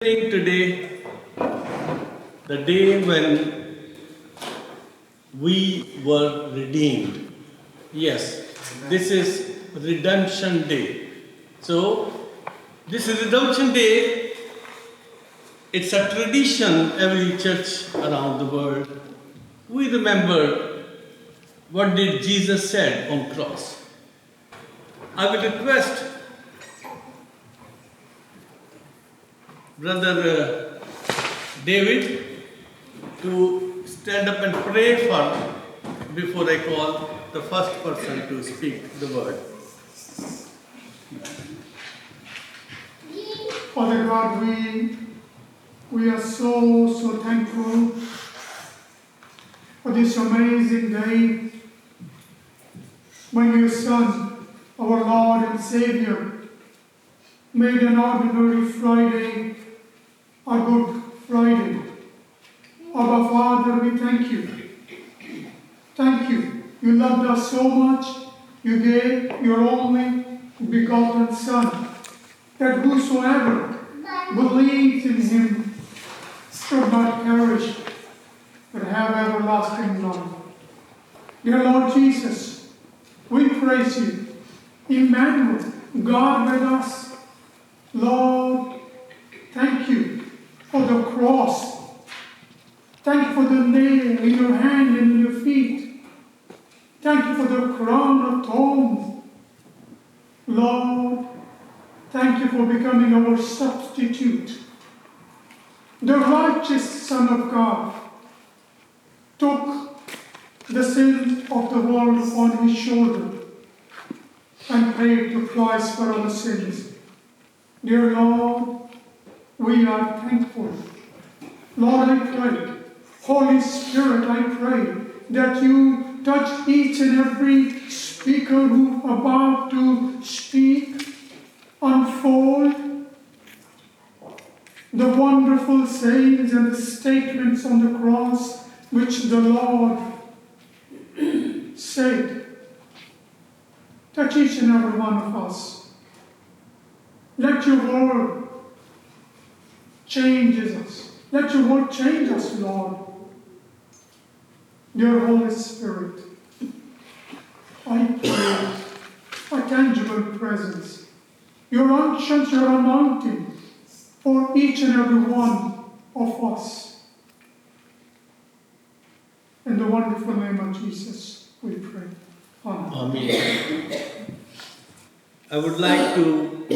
Today, the day when we were redeemed. Yes, this is Redemption Day. So, this is Redemption Day. It's a tradition every church around the world. We remember what did Jesus said on cross. I will request Brother David to stand up and pray for before I call the first person to speak the word. Father God, we are so thankful for this amazing day when your Son, our Lord and Savior, made an ordinary Friday a Good Friday. Our Father, we thank you. Thank you. You loved us so much, you gave your only begotten Son, that whosoever believes in him should not perish, but have everlasting life. Dear Lord Jesus, we praise you. Emmanuel, God with us. Lord, thank you for the cross. Thank you for the nail in your hand and in your feet. Thank you for the crown of thorns. Lord, thank you for becoming our substitute. The righteous Son of God took the sin of the world upon his shoulder and paid the price for our sins. Dear Lord, we are thankful. Lord, I pray, Holy Spirit, I pray that you touch each and every speaker who is about to speak, unfold the wonderful sayings and the statements on the cross which the Lord said. Touch each and every one of us. Let your word change us. Let your word change us, Lord. Dear Holy Spirit, I pray a tangible presence, your unctions, your anointing for each and every one of us. In the wonderful name of Jesus, we pray. Amen. Amen. I would like to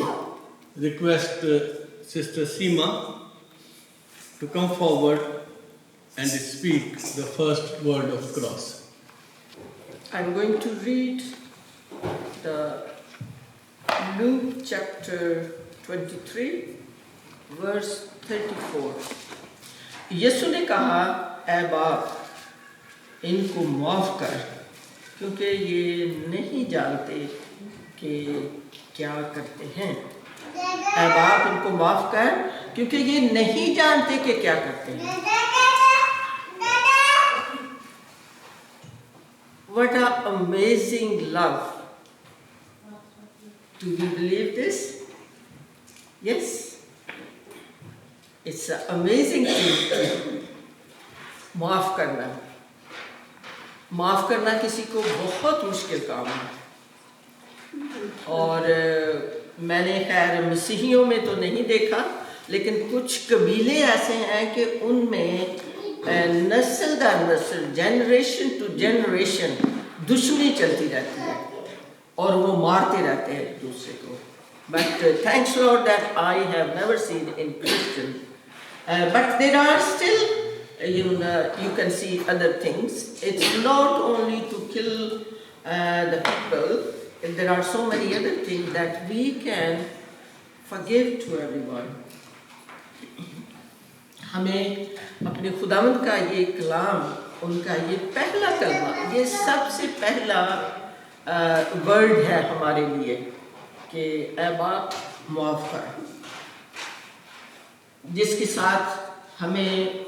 request Sister Seema to come forward and speak the first word of cross. I'm going to read the Luke chapter 23, verse 34. यीशु ने कहा, ऐ बाप, इनको माफ़ कर, क्योंकि ये नहीं जानते कि क्या करते हैं। ऐ बाप, इनको माफ़ कर, क्योंकि ये नहीं जानते कि क्या करते हैं। What an amazing love. Do we believe this? Yes. It's an amazing thing. माफ़ करना। माफ़ करना किसी को बहुत मुश्किल काम है। और मैंने खैर मसीहियों में तो नहीं देखा, लेकिन कुछ कबीले ऐसे हैं कि उनमें नस्ल दर नस्ल, जनरेशन टू जनरेशन दुश्मनी चलती रहती है और वो मारते रहते हैं एक दूसरे को. But thanks Lord that I have never seen in Christian. But there are still, you can see other things. It's not only to kill the people. There are so many other things that we can forgive to everyone. हमें अपने खुदावंद का ये कलाम, उनका ये पहला कलमा, ये सबसे पहला वर्ड है हमारे लिए कि ऐ बाप माफ़ कर, जिसके साथ हमें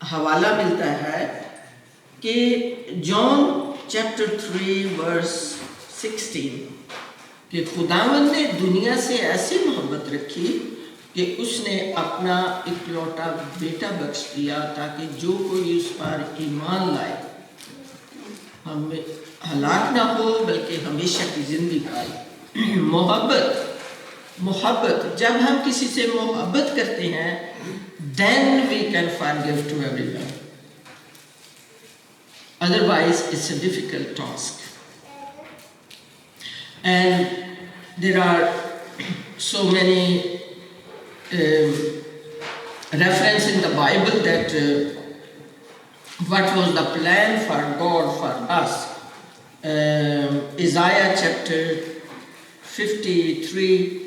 हवाला मिलता है कि जॉन चैप्टर 3 वर्स 16 कि खुदावंद ने दुनिया से ऐसी मोहब्बत रखी کہ اس نے اپنا اکلوتا بیٹا بخش دیا تاکہ جو کوئی اس پر ایمان لائے ہم ہلاک نہ ہو بلکہ ہمیشہ کی زندگی پائے. محبت جب ہم کسی سے محبت کرتے ہیں then we can forgive to everyone. Otherwise it's a difficult task. And there are so many reference in the Bible that what was the plan for God for us. Isaiah chapter 53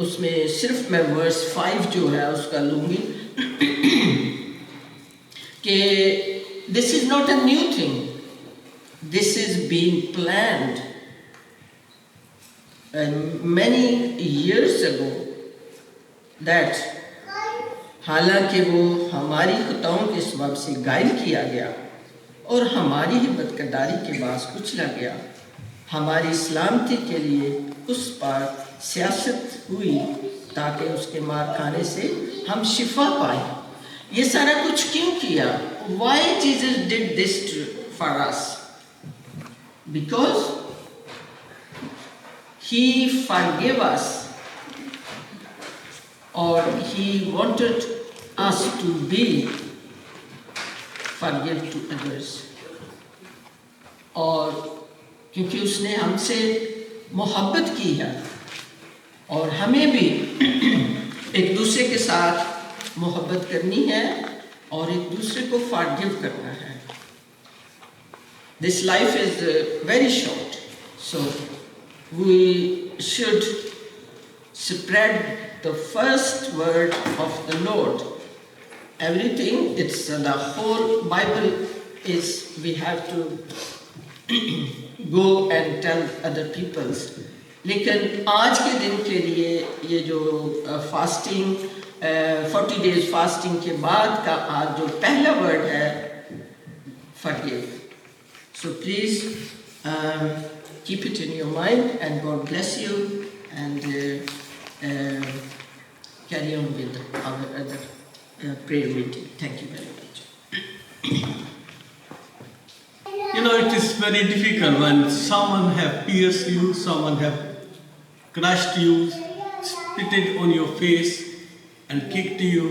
اس میں صرف میں ورس 5 جو ہے اس کا لوں گی کہ this is not a new thing, this is being planned many years ago, that حالانکہ وہ ہماری خطاؤں کے سبب سے غائب کیا گیا اور ہماری ہی بدکرداری کے باعث کچلا گیا، ہماری سلامتی کے لیے اس پر سیاست ہوئی تاکہ اس کے مار کھانے سے ہم شفا پائیں. یہ سارا کچھ کیوں کیا؟ Why Jesus did this for us? Because He forgave us, or He wanted us to be forgive to others. اور کیونکہ اس نے ہم سے محبت کی ہے اور ہمیں بھی ایک دوسرے کے ساتھ محبت کرنی ہے اور ایک دوسرے کو forgive کرنا ہے. This life is very short, so we should spread the first word of the Lord. Everything, it's the whole Bible is we have to go and tell other peoples. لیکن آج کے دن کے لیے یہ جو فاسٹنگ 40 days فاسٹنگ کے بعد کا آج جو پہلا ورڈ ہے forgive. So please keep it in your mind and God bless you and carry on with our other prayer meeting. Thank you very much. You know, it is very difficult when someone have pierced you, someone have crushed you, spitted on your face and kicked you,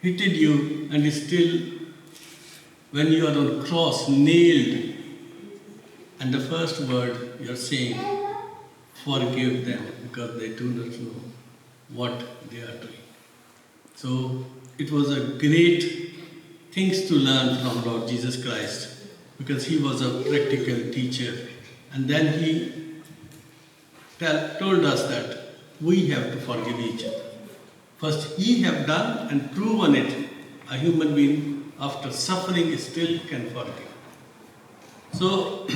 hit you, and still when you are on cross, nailed, and the first word you are saying, forgive them because they do not know what they are doing. So it was a great things to learn from Lord Jesus Christ because He was a practical teacher, and then He told us that we have to forgive each other. First, He have done and proven it. A human being, after suffering, still can forgive. So,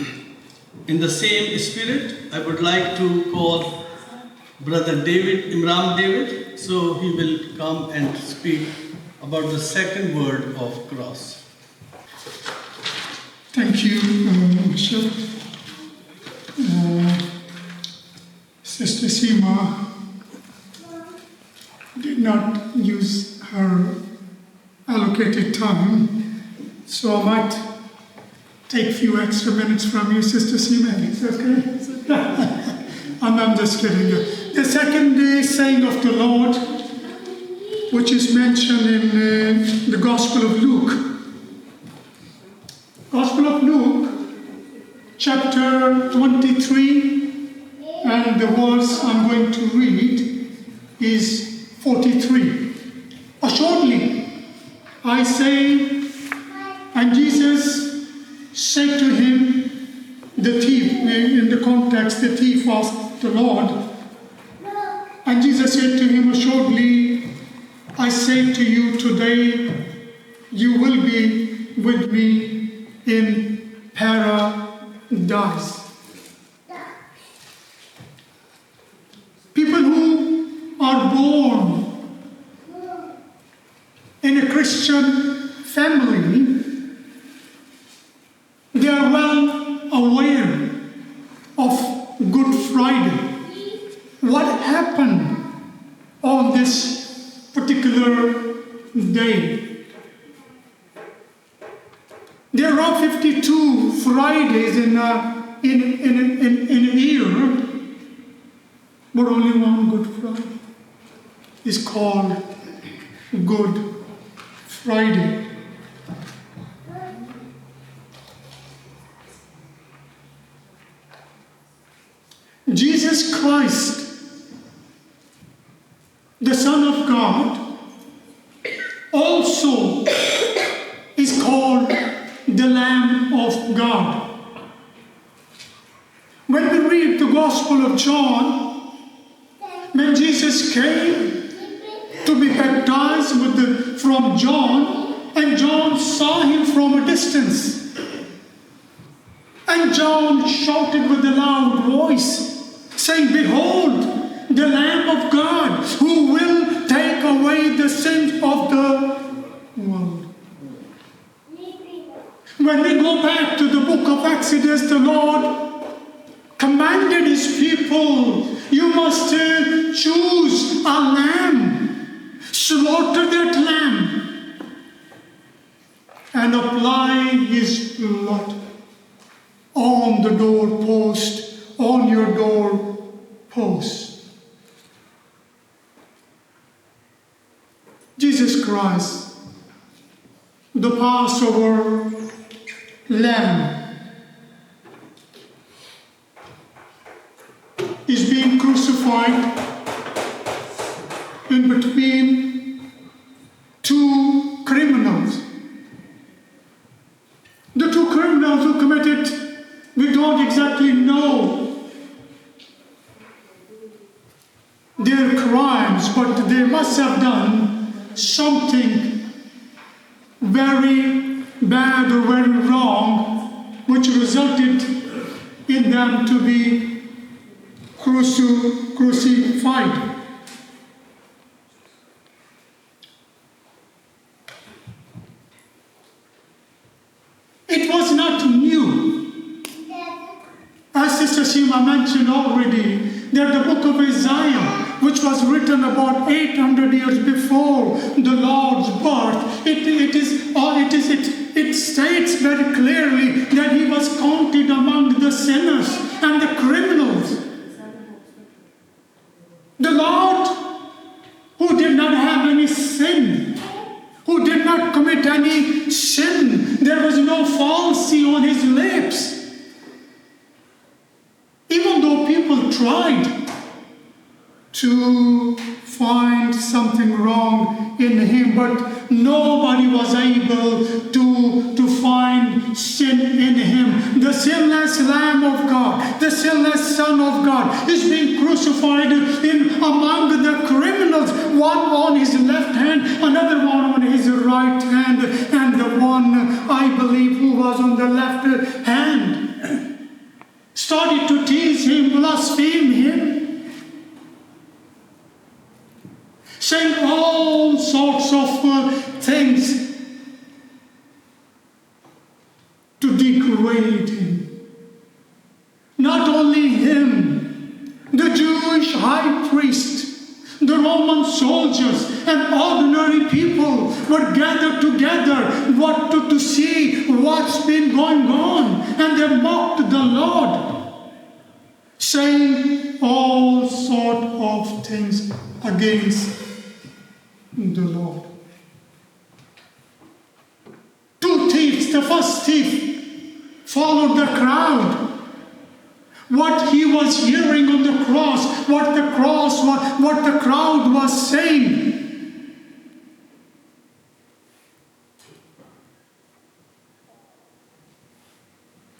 in the same spirit, I would like to call Brother David, Imran David, so he will come and speak about the second word of cross. Thank you, Bishop. Sister Seema did not use her allocated time, so I might take a few extra minutes from you, Sister Seema. Is that okay? I'm just kidding you. The second saying of the Lord, which is mentioned in the Gospel of Luke. Gospel of Luke, chapter 23, and the verse I'm going to read is 43. Assuredly, I say, and Jesus said to him, the thief, in the context, the thief was the Lord. And Jesus said to him, assuredly, I say to you today, you will be with me in paradise. People who are born in a Christian family, they are well aware of Good Friday. What happened this particular day. There are 52 Fridays in a year, but only one Good Friday is called Good Friday. Jesus Christ, the Son of God, also is called the Lamb of God. When we read the Gospel of John, when Jesus came to be baptized from John, and John saw him from a distance, and John shouted with a loud voice, saying, "Behold, the Lamb of God, who will take away the sins of the world." When we go back to the book of Exodus, the Lord commanded his people, "You must choose a lamb, slaughter that lamb, and apply his blood on the doorpost, on your doorpost." Jesus Christ, the Passover Lamb, is being crucified in between two criminals. The two criminals who committed, we don't exactly know their crimes, but they must have done something very bad or very wrong, which resulted in them to be crucified. It was not new. As Sister Shima mentioned already, that the book of Isaiah, which was written about 800 years before the Lord's birth, it states very clearly that he was counted among the sinners and the criminals. The Lord, who did not have any sin, who did not commit any sin, there was no falsity on his lips. Even though people tried to find something wrong in him, but nobody was able to find sin in him. The sinless Lamb of God, the sinless Son of God, is being crucified among the criminals, one on his left hand, another one on his right hand, and the one, I believe, who was on the left hand started to tease him, blaspheme him, saying all sorts of things to degrade him. Not only him, the Jewish high priest, the Roman soldiers, and ordinary people were gathered together to see what's been going on, and they mocked the Lord, saying all sort of things against the Lord. Two thieves, the first thief followed the crowd. What he was hearing on the cross, what the crowd was saying.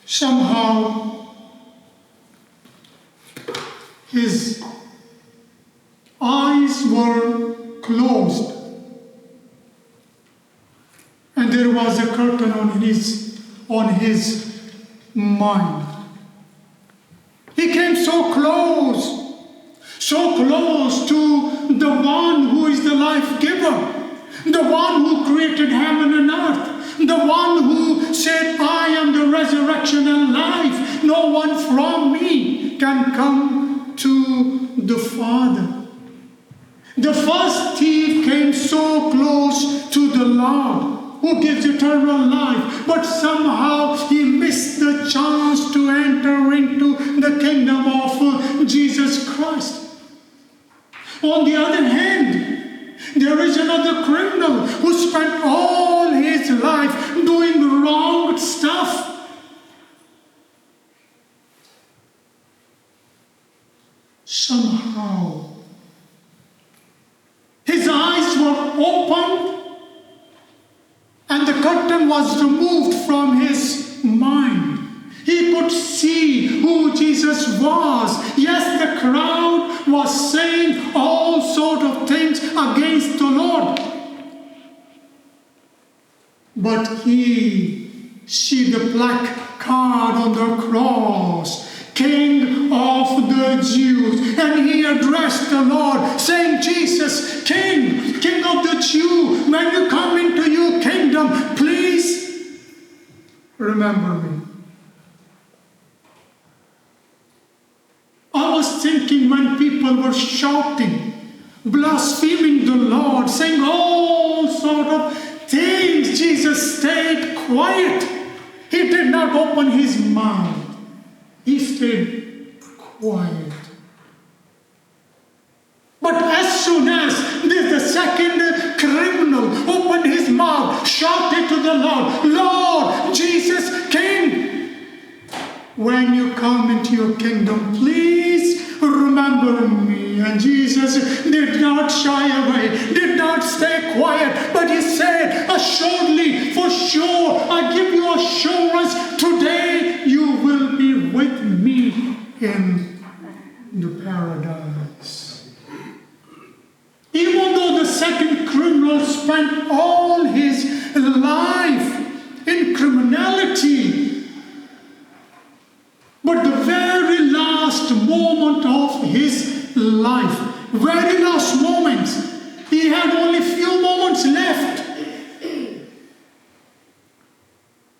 Somehow his eyes were closed, and there was a curtain on his mind. He came so close to the one who is the life giver, the one who created heaven and earth, the one who said, "I am the resurrection and life. No one from me can come to the Father." The first thief came so close to the Lord who gives eternal life, but somehow he missed the chance to enter into the kingdom of Jesus Christ. On the other hand, there is another criminal who spent all his life doing wrong stuff. Somehow, his eyes were opened and the curtain was removed from his mind. He could see who Jesus was. Yes, the crowd was saying all sort of things against the Lord. But he see the black card on the cross, King of the Jews, and he addressed the Lord saying, Jesus, King of the Jews, when you come into your kingdom, please remember me. I was thinking when people were shouting, blaspheming the Lord, saying all sort of things, Jesus stayed quiet. He did not open his mouth. He stayed quiet. But as soon as the second criminal opened his mouth, shouted to the Lord, Lord, Jesus, King, when you come into your kingdom, please remember me. And Jesus did not shy away, did not stay quiet, but he said, assuredly, for sure, I give you assurance, today you will be with me in the paradise. Even though the second criminal spent all his life in criminality, but the very last moment of his life, very last moments, he had only few moments left.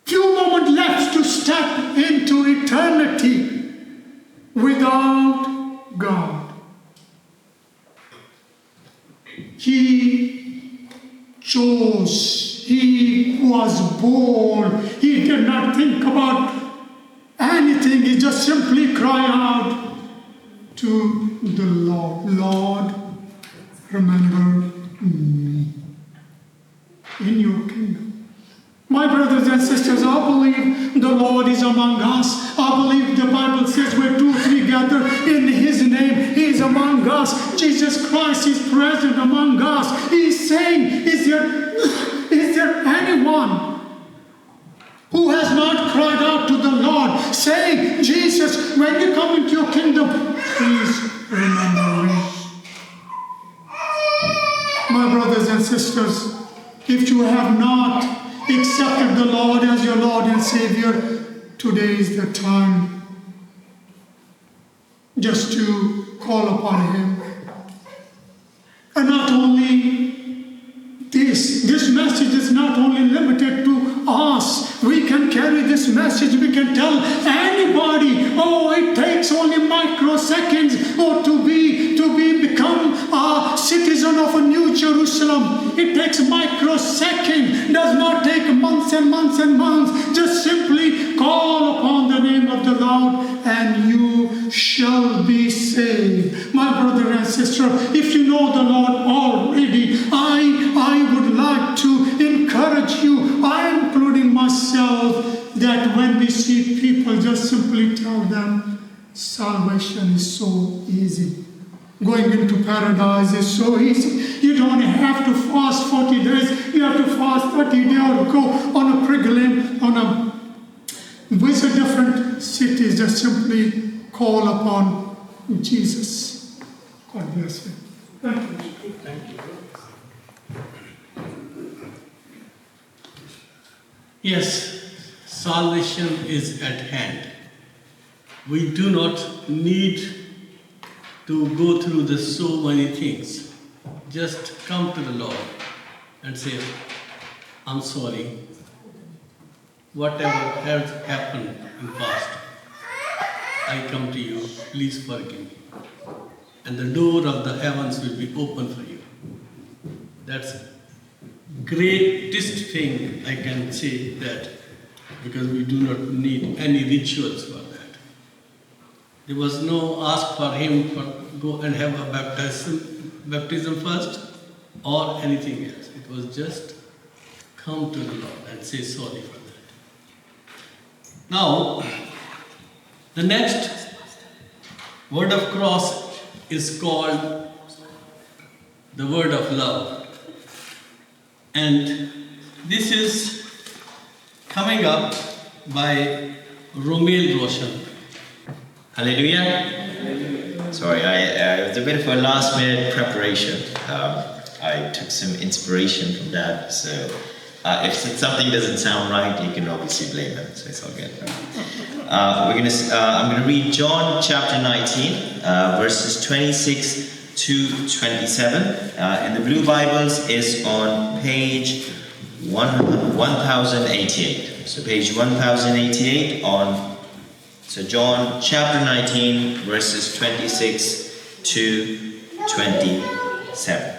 Few moments left to step into eternity without God. He chose. He was bold. He did not think about anything. He just simply cried out to the Lord, Lord, remember me in your kingdom. My brothers and sisters, I believe the Lord is among us. I believe the Bible says where 2 or 3 gather in his name, he is among us. Jesus Christ is present among us. He is saying, is there anyone who has not cried out to the Lord, saying, Jesus, when you come into your kingdom, please remember me. My brothers and sisters, if you have not accepted the Lord as your Lord and Savior, today is the time just to call upon him. And not only this message is not only limited to us. We can carry this message. We can tell anybody, oh, it takes only microseconds to become a citizen of a New Jerusalem. It takes microseconds. Does not take months and months and months. Just simply call upon the name of the Lord and you shall be saved. My brother and sister, if you know the Lord already, I would like to encourage you, I including myself, that when we see people, just simply tell them salvation is so easy. Going into paradise is so easy. You don't have to fast 40 days. You have to fast 30 days or go on a pilgrim, visit different cities. Just simply call upon Jesus. God bless you. Thank you. Thank you. Yes, salvation is at hand. We do not need to go through so many things. Just come to the Lord and say, I'm sorry. Whatever has happened in past, I come to you. Please forgive me. And the door of the heavens will be open for you. That's greatest thing I can say that, because we do not need any rituals for that. There was no ask for him for go and have a baptism first or anything else. It was just come to the Lord and say sorry for that. Now, the next word of cross is called the word of love. And this is coming up by Romel Roshan. Hallelujah. Sorry, it was a bit of a last minute preparation. I took some inspiration from that. So if something doesn't sound right, you can obviously blame them. So it's all good. I'm going to read John chapter 19, verses 26 to 27. In the blue Bibles is on page 1088. So page 1088 on, so John chapter 19, verses 26 to 27.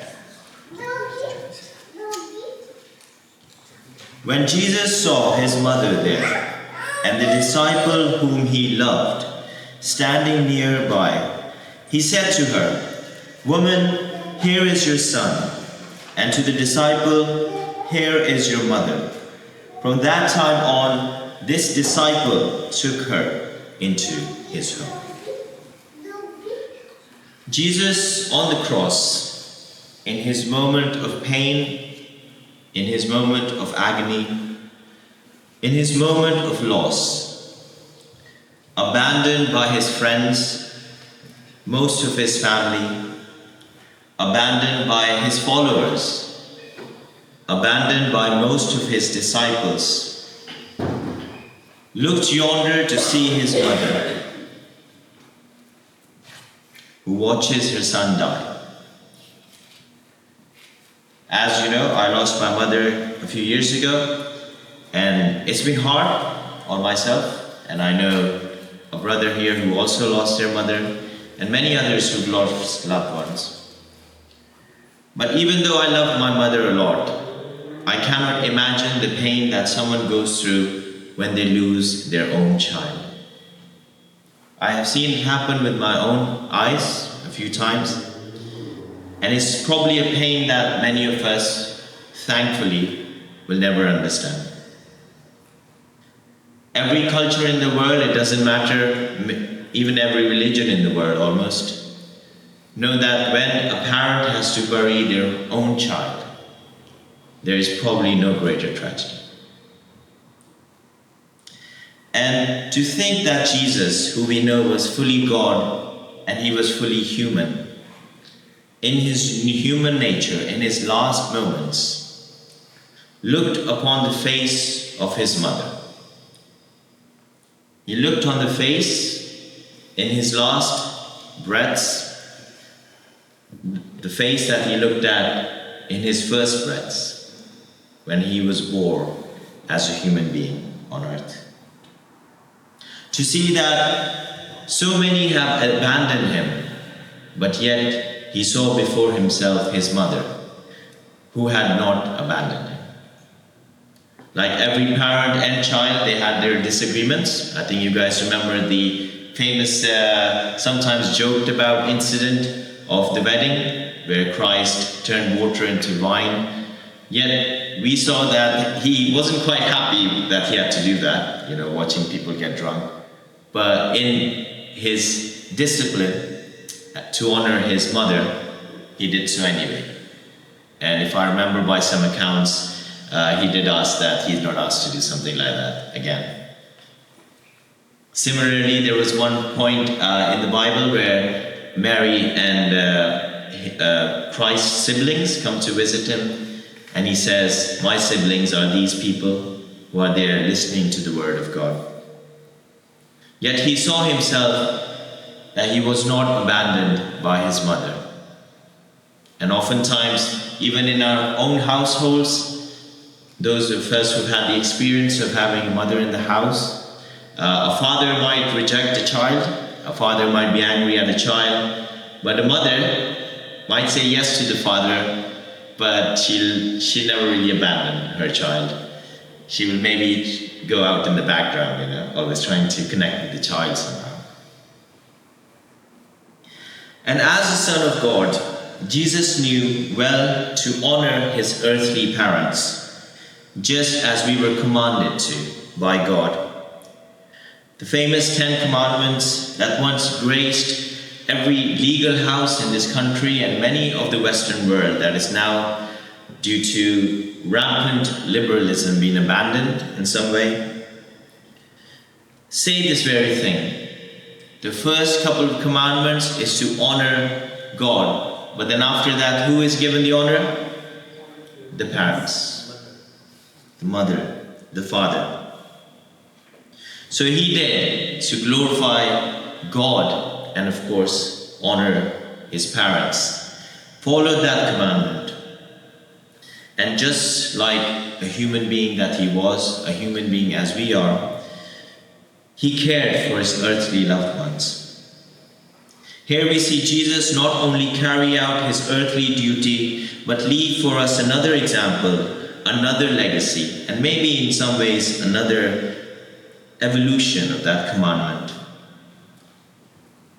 When Jesus saw his mother there, and the disciple whom he loved, standing nearby, he said to her, "Woman, here is your son," and to the disciple, "Here is your mother." From that time on, this disciple took her into his home. Jesus on the cross, in his moment of pain, in his moment of agony, in his moment of loss, abandoned by his friends, most of his family, abandoned by his followers, abandoned by most of his disciples, looked yonder to see his mother, who watches her son die. As you know, I lost my mother a few years ago, and it's been hard on myself, and I know a brother here who also lost their mother, and many others who've lost loved ones. But even though I love my mother a lot, I cannot imagine the pain that someone goes through when they lose their own child. I have seen it happen with my own eyes a few times, and it's probably a pain that many of us, thankfully, will never understand. Every culture in the world, it doesn't matter, even every religion in the world almost, know that when a parent has to bury their own child, there is probably no greater tragedy. And to think that Jesus, who we know was fully God and he was fully human, in his human nature, in his last moments, looked upon the face of his mother. He looked on the face in his last breaths, the face that he looked at in his first breaths, when he was born as a human being on earth. To see that so many have abandoned him, but yet he saw before himself his mother, who had not abandoned him. Like every parent and child, they had their disagreements. I think you guys remember the famous, sometimes joked about incident of the wedding, where Christ turned water into wine. Yet we saw that he wasn't quite happy that he had to do that, watching people get drunk. But in his discipline to honor his mother, he did so anyway. And if I remember by some accounts, he did ask that he's not asked to do something like that again. Similarly, there was one point in the Bible where Mary and Christ's siblings come to visit him, and he says, "My siblings are these people who are there listening to the word of God." Yet he saw himself that he was not abandoned by his mother. And oftentimes, even in our own households, those of us who've had the experience of having a mother in the house, a father might reject a child, a father might be angry at a child, but a mother might say yes to the father but she'll never really abandon her child. She will maybe go out in the background, always trying to connect with the child somehow. And as the Son of God, Jesus knew well to honor his earthly parents, just as we were commanded to by God. The famous 10 Commandments that once graced every legal house in this country and many of the Western world that is now, due to rampant liberalism, being abandoned in some way, say this very thing. The first couple of commandments is to honor God, but then after that, who is given the honor? The parents, the mother, the father. So he did to glorify God and, of course, honor his parents. Followed that commandment. And just like a human being that he was, a human being as we are, he cared for his earthly loved ones. Here we see Jesus not only carry out his earthly duty, but leave for us another example, another legacy, and maybe in some ways another evolution of that commandment.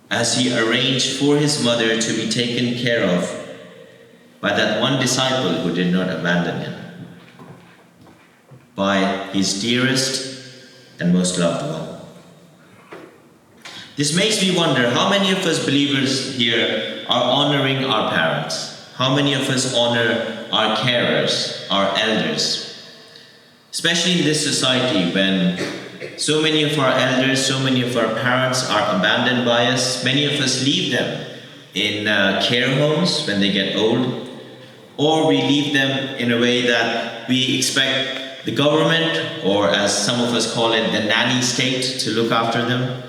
As he arranged for his mother to be taken care of by that one disciple who did not abandon him, by his dearest and most loved one. This makes me wonder, how many of us believers here are honoring our parents? How many of us honor our carers, our elders? Especially in this society when so many of our elders, so many of our parents are abandoned by us. Many of us leave them in care homes when they get old, or we leave them in a way that we expect the government, or as some of us call it, the nanny state, to look after them.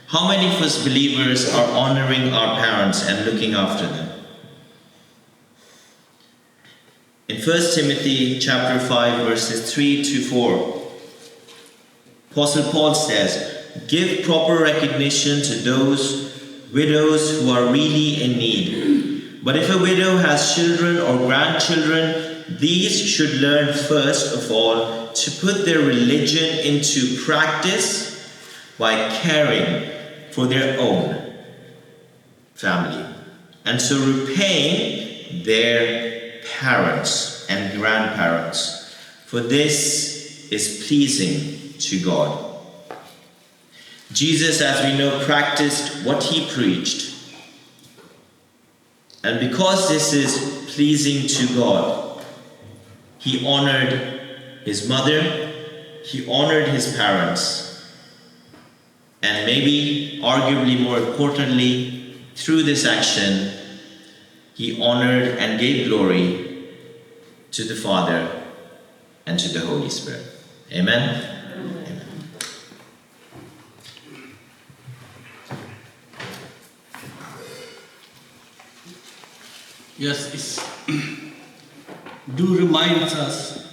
How many of us believers are honoring our parents and looking after them? In 1 Timothy chapter 5, verses 3 to 4, Apostle Paul says, "Give proper recognition to those widows who are really in need. But if a widow has children or grandchildren, these should learn first of all to put their religion into practice by caring for their own family, and so repaying their parents and grandparents, for this is pleasing to God." Jesus, as we know, practiced what he preached. And because this is pleasing to God, he honored his mother, he honored his parents, and maybe, arguably more importantly, through this action, he honored and gave glory to the Father and to the Holy Spirit. Amen? Amen. Yes, do reminds us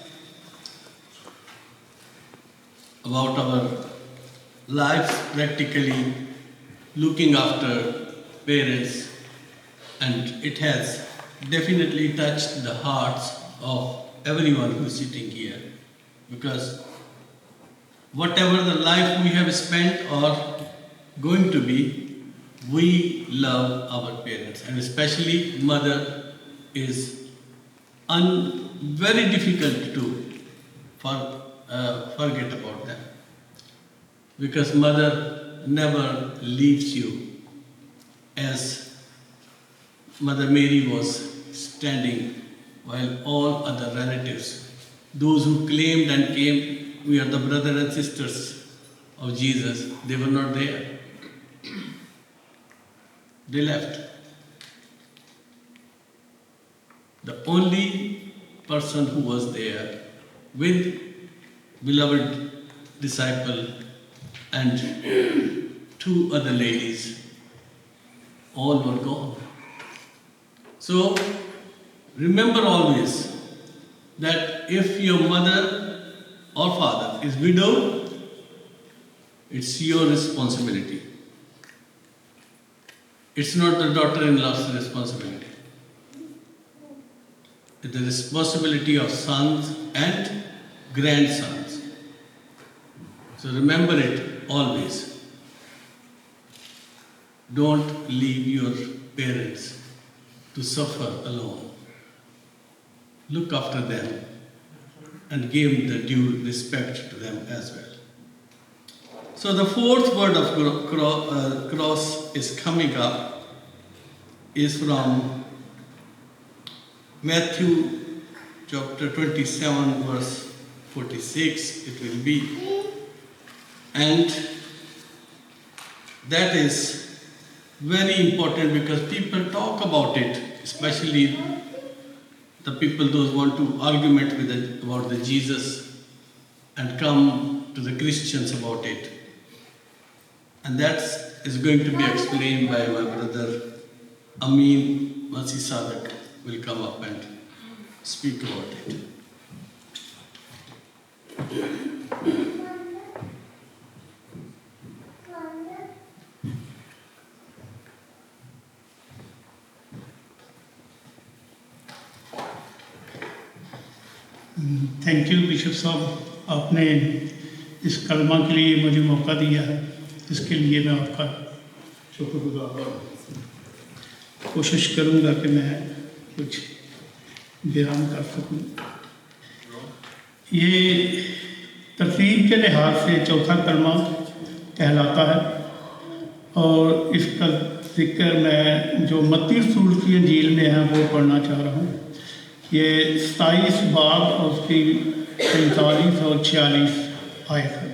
about our lives practically looking after parents, and it has definitely touched the hearts of everyone who's sitting here, because whatever the life we have spent or going to be, we love our parents, and especially mother is very difficult to forget about them, because mother never leaves you, as Mother Mary was standing while all other relatives, those who claimed and came, we are the brothers and sisters of Jesus, they were not there. They left. The only person who was there with beloved disciple and two other ladies, all were gone. So remember always that if your mother or father is widow, it's your responsibility. It's not the daughter-in-law's responsibility. the responsibility of sons and grandsons. So remember it always. Don't leave your parents to suffer alone. Look after them and give the due respect to them as well. So the fourth word of cross is coming up is from Matthew chapter 27 verse 46 it will be, and that is very important because people talk about it, especially the people those want to argument about the Jesus and come to the Christians about it. And that is going to be explained by my brother Amin Masi Sadak will come up and speak about it. Thank you bishop साहब, आपने इस कलमा के लिए मुझे मौका दिया है, इसके लिए मैं आपका शुक्रगुजार हूँ। कोशिश करूँगा कि मैं कुछ बयान कर सकूँ। ये तरतीब के लिहाज से चौथा कलमा कहलाता है और इसका जिक्र मैं जो मत्ती रसूल की इंजील में है वो पढ़ना चाह रहा हूँ। ये 27 बाब और उसकी 45 और 46 आयत है।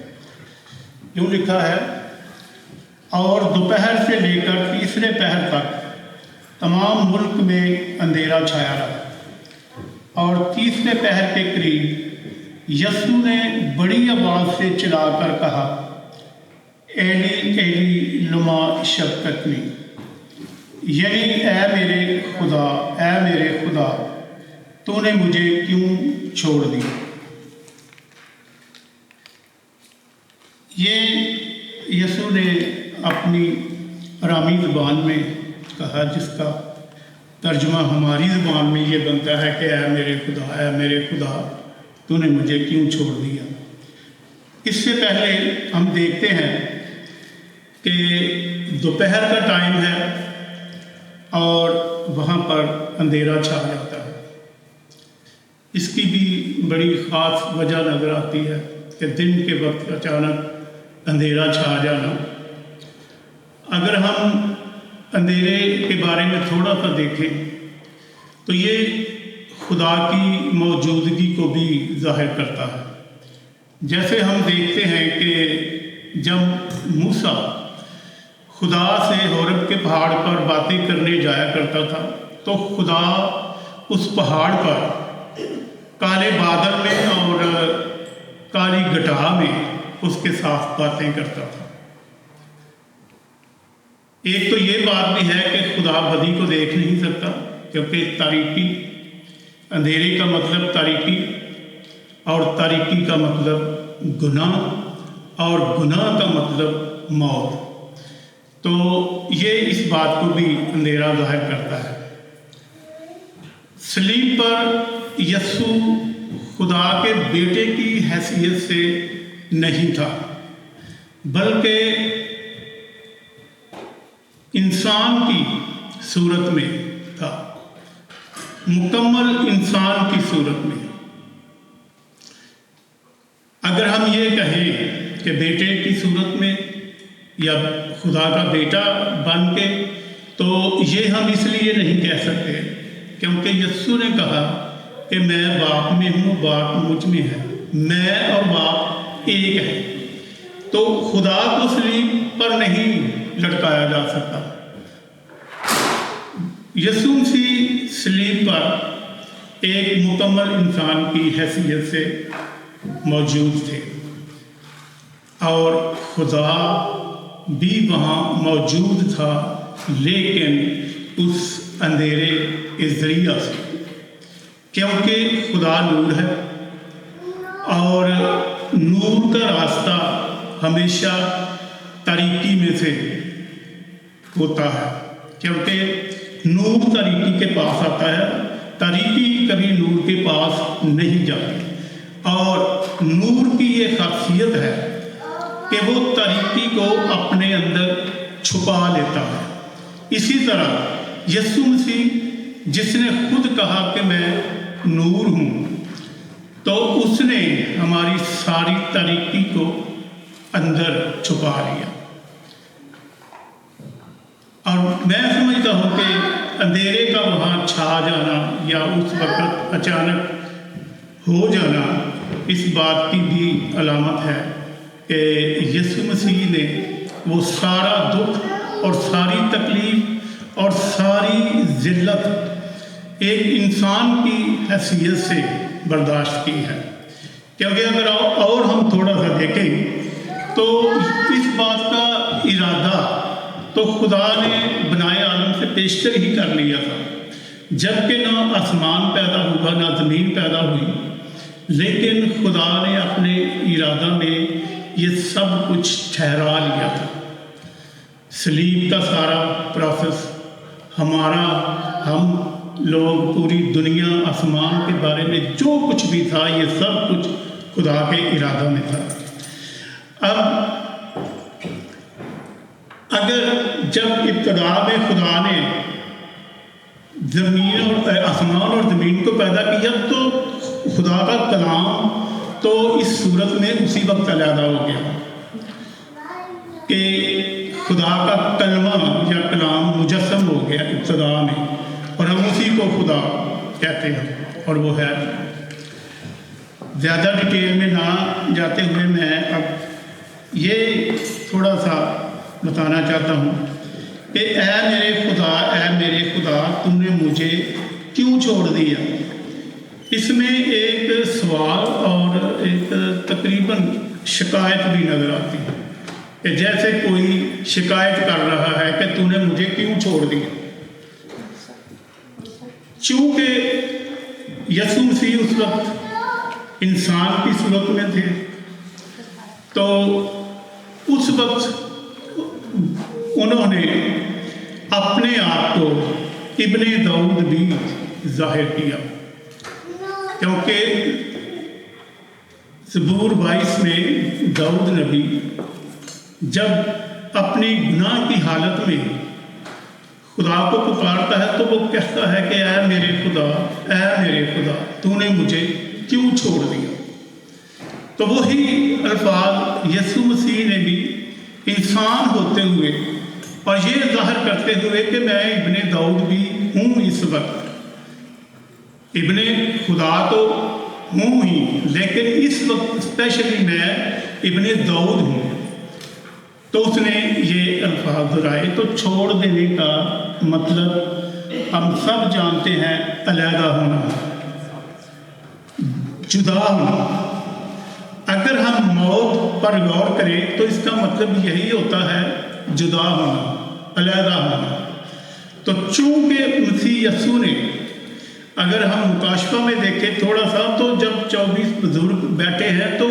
यूँ लिखा है, और दोपहर से लेकर तीसरे पहर तक तमाम मुल्क में अंधेरा छाया रहा और तीसरे पहर के करीब यीशु ने बड़ी आवाज़ से चिल्लाकर कहा, एली एली लमा शबक्तनी, यानी ऐ मेरे खुदा तूने मुझे क्यों छोड़ दिया। ये यीशु ने अपनी अरामी ज़बान में कहा, जिसका तर्जुमा हमारी ज़बान में ये बनता है कि ऐ मेरे खुदा तूने मुझे क्यों छोड़ दिया। इससे पहले हम देखते हैं कि दोपहर का टाइम है और वहाँ पर अंधेरा छा जाता है। इसकी भी बड़ी ख़ास वजह नज़र आती है कि दिन के वक्त अचानक अंधेरा छा जाना। अगर हम अंधेरे के बारे में थोड़ा सा देखें तो ये खुदा की मौजूदगी को भी ज़ाहिर करता है। जैसे हम देखते हैं कि जब मूसा खुदा से होरब के पहाड़ पर बातें करने जाया करता था तो खुदा उस पहाड़ पर काले बादल में और काली घटा में उसके साथ बातें करता था। एक तो ये बात भी है कि खुदा बदी को देख नहीं सकता, क्योंकि तारीकी, अंधेरे का मतलब तारीकी और तारीकी का मतलब गुनाह और गुनाह का मतलब मौत। तो ये इस बात को भी अंधेरा ज़ाहिर करता है। सलीब पर यीशु खुदा के बेटे की हैसियत से नहीं था, बल्कि इंसान की सूरत में था, मुकम्मल इंसान की सूरत में। अगर हम ये कहें कि बेटे की सूरत में या खुदा का बेटा बन के, तो ये हम इसलिए नहीं कह सकते क्योंकि यीशु ने कहा कि मैं बाप में हूँ, बाप मुझ में है, मैं और बाप एक है। तो खुदा को सलीब पर नहीं लटकाया जा सकता। यीशु मसीह सलीब पर एक मुकम्मल इंसान की हैसियत से मौजूद थे और खुदा भी वहाँ मौजूद था, लेकिन उस अंधेरे के ज़रिया से, क्योंकि खुदा नूर है और नूर का रास्ता हमेशा तारीकी में से होता है, क्योंकि नूर तारीकी के पास आता है तारीकी कभी नूर के पास नहीं जाती। और नूर की ये खासियत है कि वो तारीकी को अपने अंदर छुपा लेता है। इसी तरह यीशु मसीह जिसने खुद कहा कि मैं नूर हूँ, तो उसने हमारी सारी तारीकी को अंदर छुपा लिया। और मैं समझता हूँ कि अंधेरे का वहाँ छा जाना या उस वक़्त अचानक हो जाना इस बात की भी अलामत है कि यीशु मसीह ने वो सारा दुख और सारी तकलीफ़ और सारी ज़िल्लत एक इंसान की हैसियत से बर्दाश्त की है। क्योंकि अगर और हम थोड़ा सा देखें तो इस बात का इरादा तो खुदा ने बनाए आलम से पेशतर ही कर लिया था, जबकि ना आसमान पैदा हुआ ना ज़मीन पैदा हुई, लेकिन खुदा ने अपने इरादा में ये सब कुछ ठहरा लिया था। सलीब का सारा प्रोसेस हमारा, हम लोग, पूरी दुनिया, आसमान के बारे में जो कुछ भी था, ये सब कुछ खुदा के इरादा में था। अब अगर जब इब्तिदा में खुदा ने ज़मीन और आसमान और ज़मीन को पैदा किया तो खुदा का कलाम तो इस सूरत में उसी वक्त अलहदा हो गया कि खुदा का कलमा या कलाम मुजस्सम हो गया इब्तिदा में, और हम उसी को खुदा कहते हैं और वो है। ज़्यादा डिटेल में ना जाते हुए मैं अब ये थोड़ा सा बताना चाहता हूँ कि ऐ मेरे खुदा तूने मुझे क्यों छोड़ दिया। इसमें एक सवाल और एक तकरीबन शिकायत भी नज़र आती है कि जैसे कोई शिकायत कर रहा है कि तूने मुझे क्यों छोड़ दिया। चूँकि यीशु मसीह उस वक्त इंसान की सूरत में थे, तो उस वक्त उन्होंने अपने आप को इब्ने दाऊद भी जाहिर किया, क्योंकि ज़बूर 22 में दाऊद नबी जब अपनी गुनाह की हालत में खुदा को पुकारता है तो वो कहता है कि ऐ मेरे खुदा तूने मुझे क्यों छोड़ दिया। तो वही अल्फाज यीशु मसीह ने भी इंसान होते हुए और ये ज़ाहिर करते हुए कि मैं इब्ने दाऊद भी हूँ, इस वक्त इब्ने खुदा तो हूँ ही, लेकिन इस वक्त स्पेशली मैं इब्ने दाऊद हूँ। तो उसने ये अल्फाज दोहराए। तो छोड़ देने का मतलब हम सब जानते हैं, अलहदा होना, जुदा होना। अगर हम मौत पर गौर करें तो इसका मतलब यही होता है, जुदा होना, अलहदा होना। तो चूँकि मसीह यीशु ने, अगर हम मुकाशफा में देखें थोड़ा सा, तो जब 24 बुजुर्ग बैठे हैं तो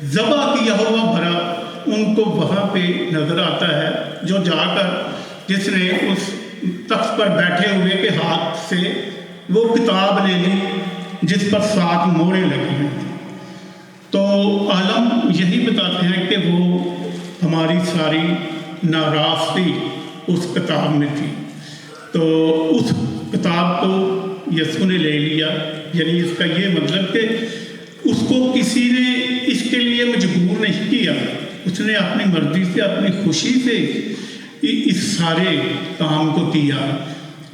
ज़बा किया हुआ भरा उनको वहाँ पे नज़र आता है, जो जाकर जिसने उस तख्त पर बैठे हुए के हाथ से वो किताब ले ली जिस पर 7 मोहरें लगी हुई थी। तो आलम यही बताते हैं कि वो हमारी सारी नाराज़गी उस किताब में थी। तो उस किताब को यीशु ने ले लिया, यानी इसका ये मतलब कि उसको किसी ने इसके लिए मजबूर नहीं किया, उसने अपनी मर्ज़ी से, अपनी खुशी से इस सारे काम को किया।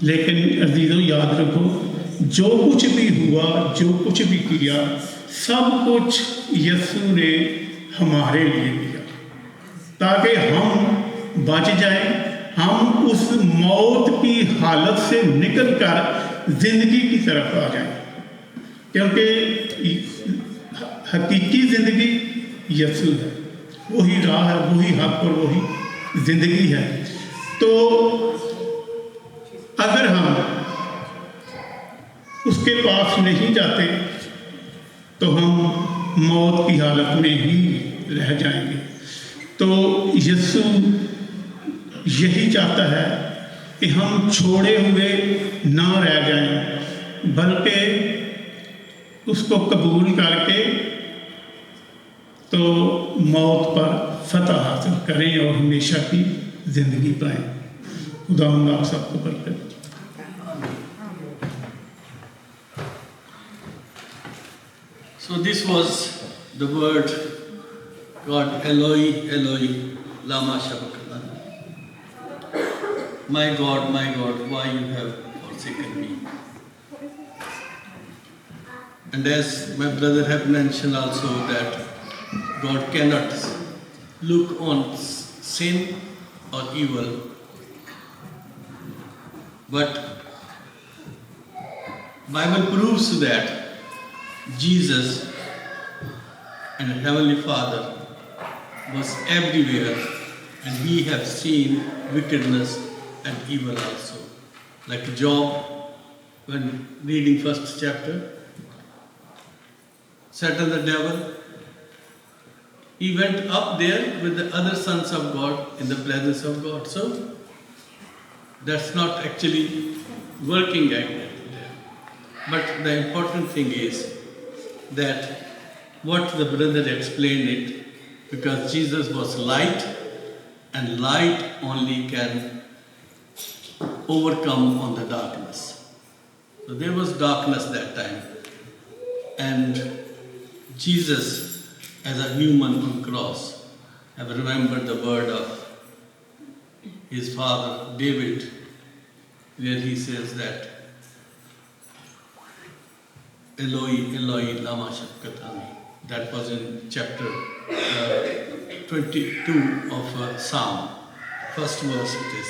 लेकिन अज़ीज़ों याद रखो, जो कुछ भी हुआ, जो कुछ भी किया, सब कुछ यीशु ने हमारे लिए किया ताकि हम बच जाएं, हम उस मौत की हालत से निकल कर ज़िंदगी की तरफ आ जाएं। क्योंकि हकीकी ज़िंदगी यीशु है, वही राह है, वही हक और वही ज़िंदगी है। तो अगर हम उसके पास नहीं जाते तो हम मौत की हालत में ही रह जाएंगे। तो यीशु यही चाहता है कि हम छोड़े हुए ना रह जाएं, بلکہ اس کو قبول کر کے تو موت پر فتح حاصل کریں اور ہمیشہ کی زندگی پائیں. خدا آپ سب کو برکت دے. So this was the word, God, Eloi, Eloi, lama sabachthani. My God, why you have forsaken me? And as my brother have mentioned also that God cannot look on sin or evil, but Bible proves that Jesus and Heavenly Father was everywhere, and he have seen wickedness and evil also. Like Job, when reading first chapter, Satan the devil, he went up there with the other sons of God in the presence of God. So that's not actually working like that there. But the important thing is that what the brother explained it, because Jesus was light, and light only can overcome on the darkness. So there was darkness that time, and Jesus as a human on cross have remembered the word of his father David, where he says that Eloi, Eloi, lama sabachthani. That was in chapter 22 of Psalm. First verse it is.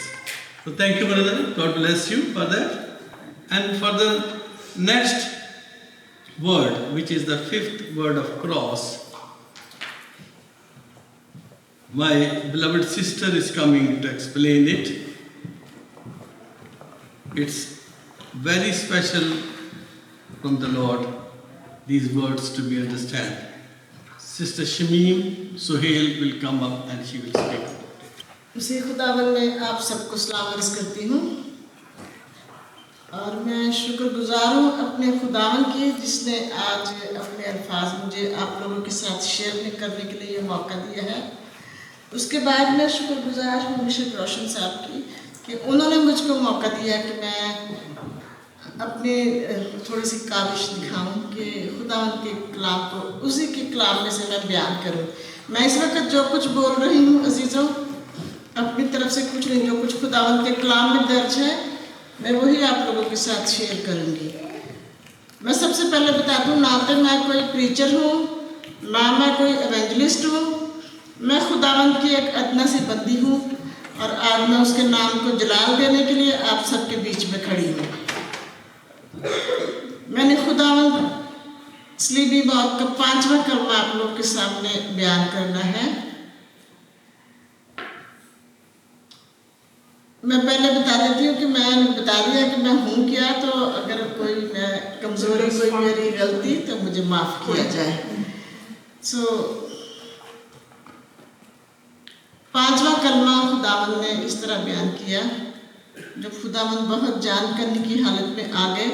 So thank you, brother. God bless you for that. And for the next word, which is the fifth word of cross, my beloved sister is coming to explain it. It's very special from the Lord, these words to be understood. Sister Shamim Suhail will come up and she will speak. مسیح خداوند میں آپ سب کو سلام عرض کرتی ہوں، اور میں شکر گزار ہوں اپنے خداوند کی جس نے آج اپنے الفاظ مجھے آپ لوگوں کے ساتھ شیئر کرنے کے لیے یہ موقع دیا ہے. اس کے بعد میں شکر گزار ہوں مشرق روشن صاحب کی کہ انہوں نے مجھ کو موقع دیا کہ میں اپنے تھوڑی سی کاوش دکھاؤں کہ خداوند کے کلام کو اسی کے کلام میں سے میں بیان کروں. میں اس وقت جو کچھ بول رہی ہوں عزیزوں، اپنی طرف سے کچھ نہیں، جو کچھ خداوند کے کلام میں درج ہے میں وہی آپ لوگوں کے ساتھ شیئر کروں گی. میں سب سے پہلے بتا دوں، نہ تو میں کوئی پریچر ہوں، نہ میں کوئی ایونجلسٹ ہوں. میں خداوند کی ایک ادنا سی بندی ہوں، اور آج میں اس کے نام کو جلال دینے کے لیے آپ سب کے بیچ میں کھڑی ہوں. میں نے خداوند صلیبی موت کا 5واں کلمہ آپ لوگ کے سامنے بیان کرنا ہے. میں پہلے بتا دیتی ہوں کہ میں نے بتا دیا کہ میں ہوں کیا، تو اگر کوئی میں کمزوری، کوئی میری غلطی تو مجھے معاف کیا جائے. سو 5واں کلمہ خداوند نے اس طرح بیان کیا. جب خداوند بہت جان کرنے کی حالت میں آ گئے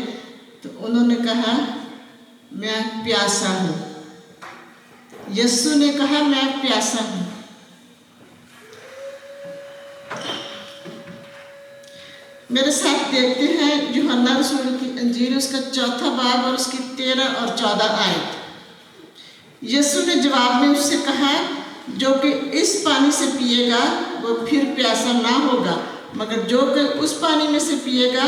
تو انہوں نے کہا میں پیاسا ہوں. یسوع نے کہا میں پیاسا ہوں. میرے ساتھ دیکھتے ہیں یوحنا رسول کی انجیل اس کا 4 باب اور اس کی 13 اور 14 آیت. یسوع نے جواب میں اس سے کہا جو کہ اس پانی سے پیے گا وہ پھر پیاسا نہ ہوگا، مگر جو کہ اس پانی میں سے پیے گا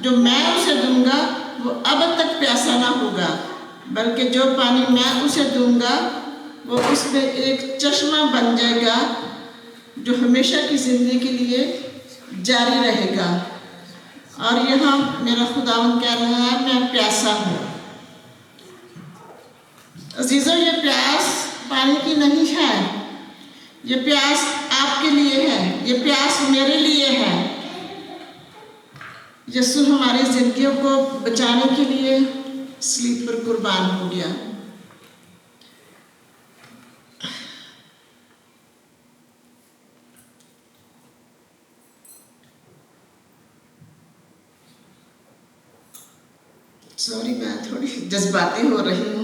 جو میں اسے دوں گا وہ اب تک پیاسا نہ ہوگا، بلکہ جو پانی میں اسے دوں گا وہ اس میں ایک چشمہ بن جائے گا جو ہمیشہ کی زندگی کے لیے جاری رہے گا. اور یہاں میرا خداوند کہہ رہا ہے میں پیاسا ہوں. عزیزوں، یہ پیاس پانی کی نہیں ہے، یہ پیاس آپ کے لیے ہے، یہ پیاس میرے لیے ہے. یسوع ہماری زندگیوں کو بچانے کے لیے صلیب پر قربان ہو گیا. सॉरी, मैं थोड़ी जज्बाती हो रही हूँ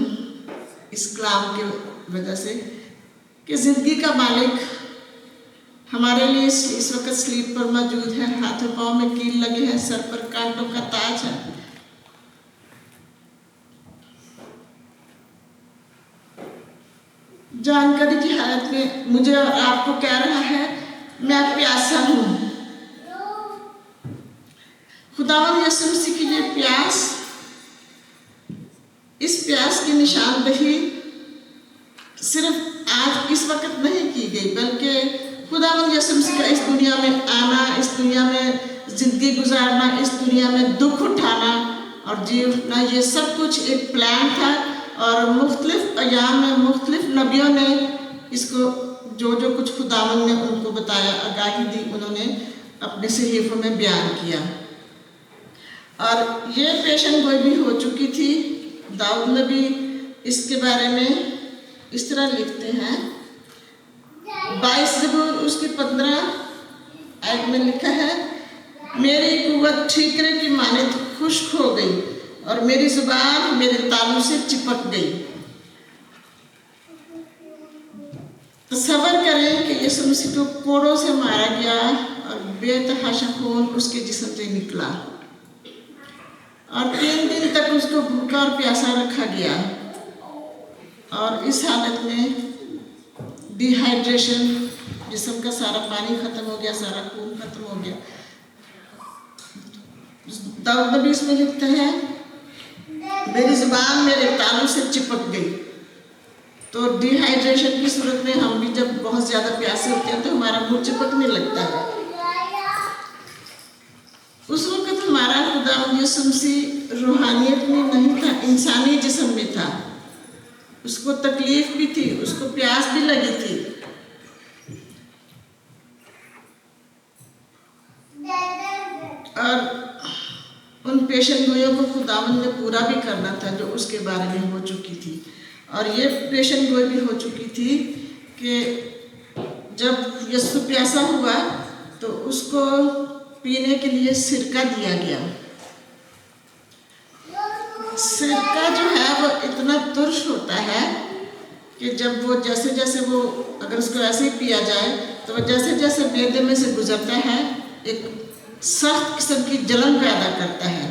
इस कलाम की वजह से कि ज़िंदगी का मालिक हमारे लिए इस वक्त स्लीप पर मौजूद है, हाथों पाँव में कील लगे हैं, सर पर कांटों का ताज है। जानकारी की हालत में मुझे और आपको कह रहा है, मैं प्यासा हूँ। खुदावंद यीशु मसीह की ये प्यास, इस प्यास की निशानदही सिर्फ आज इस वक्त नहीं की गई, बल्कि खुदावंद यीशु मसीह का इस दुनिया में आना, इस दुनिया में जिंदगी गुजारना, इस दुनिया में दुख उठाना और जीना, ये सब कुछ एक प्लान था। और मुख्तलिफ अयाम में मुख्तलिफ नबियों ने इसको जो जो कुछ खुदावंद ने उनको बताया, आगाही दी, उन्होंने अपने सहीफों में बयान किया। और ये पेशन गोई भी हो चुकी थी। दाऊद नबी इसके बारे में इस तरह लिखते हैं, 22 ज़बूर उसकी 15 आयत में लिखा है, मेरी कुव्वत ठीकरे की मानित खुश्क हो गई और मेरी जुबान मेरे तालू से चिपक गई। तसव्वुर करें कि यीशु मसीह को कोड़ों से मारा गया और बेतहाशा खून उसके जिस्म से निकला और 3 दिन तक उसको भूखा और प्यासा रखा गया। और इस हालत में डिहाइड्रेशन, जिस्म का सारा पानी खत्म हो गया, सारा खून खत्म हो गया। दाऊद नबी इसमें लिखते हैं, मेरी जुबान मेरे तालू से चिपक गई। तो डिहाइड्रेशन की सूरत में हम भी जब बहुत ज़्यादा प्यासे होते हैं तो हमारा मुंह चिपकने लगता है। उस वक्त हमारा खुदावंद यीशु मसीह रूहानियत में नहीं था, इंसानी जिस्म में था। उसको तकलीफ भी थी, उसको प्यास भी लगी थी। और उन पेशन गोइयों को खुदावंद ने पूरा भी करना था जो उसके बारे में हो चुकी थी। और ये पेशन गोई भी हो चुकी थी कि जब यीशु प्यासा हुआ तो उसको पीने के लिए सिरका दिया गया। सिरका जो है वो इतना तुर्श होता है कि जब वो जैसे जैसे वो अगर उसको ऐसे ही पिया जाए तो वो जैसे जैसे मैदे में से गुजरता है एक सख्त किस्म की जलन पैदा करता है।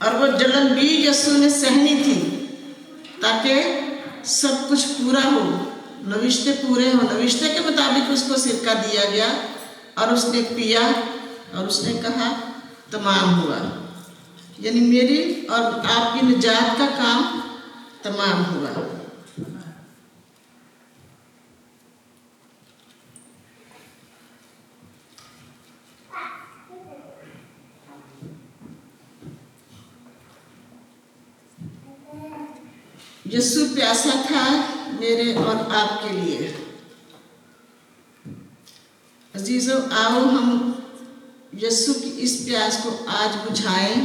और वो जलन भी यीशु ने सहनी थी ताकि सब कुछ पूरा हो, नविश्ते पूरे हो। नविश्ते के मुताबिक उसको सिरका दिया गया और उसने पिया और उसने कहा तमाम हुआ, यानी मेरी और आपकी निजात का काम तमाम हुआ। यीशु प्यासा था मेरे और आपके लिए। अजीजों, आओ हम यीशु की इस प्यास को आज बुझाएं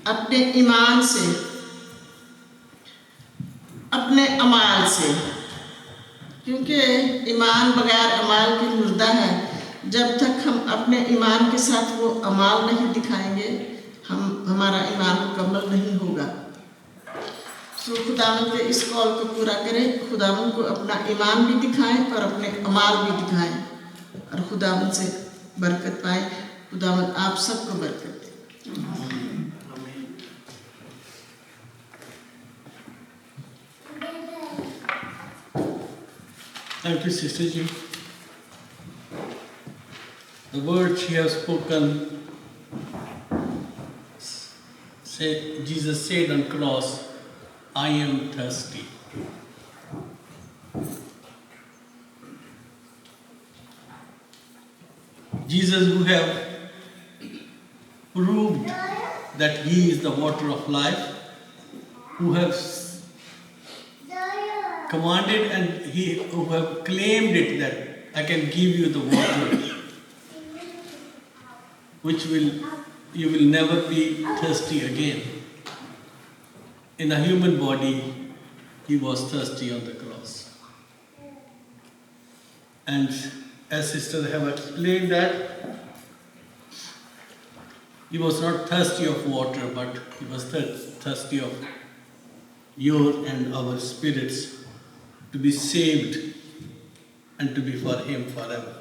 अपने ईमान से, अपने अमाल से, क्योंकि ईमान बगैर अमाल के मुर्दा है। जब तक हम अपने ईमान के साथ वो अमाल नहीं दिखाएंगे हमारा ईमान मुकम्मल नहीं होगा। तो खुदावंद के इस कॉल को पूरा करें, खुदावंद को अपना ईमान भी दिखाएं और अपने अमाल भी दिखाएं और खुदावंद से बरकत पाएं। खुदावंद आप सबको बरकत दे। Thank you, Sister Ji. The words she has spoken, Jesus said on cross, I am thirsty. Jesus, who have proved that He is the water of life, who have commanded and who have claimed it that I can give you the water, which you will never be thirsty again. In a human body, He was thirsty on the cross. And as sisters have explained that He was not thirsty of water, but he was thirsty of your and our spirits to be saved and to be for him forever.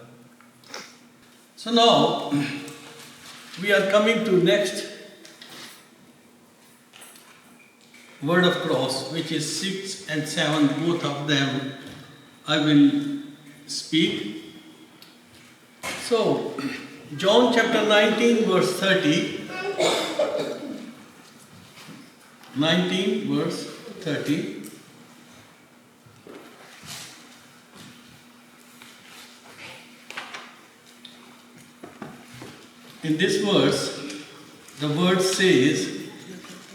So now we are coming to next word of cross, which is 6 and 7, both of them I will speak. So, John chapter 19 verse 30. 19 verse 30. In this verse, the word says,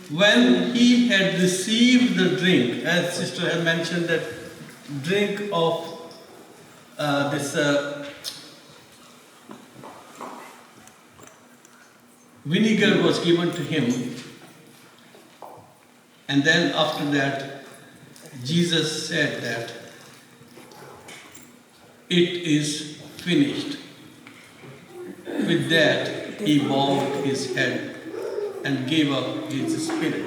when he had received the drink, as sister had mentioned, that drink of this vinegar was given to him, and then after that Jesus said that it is finished. With that he bowed his head and gave up his spirit.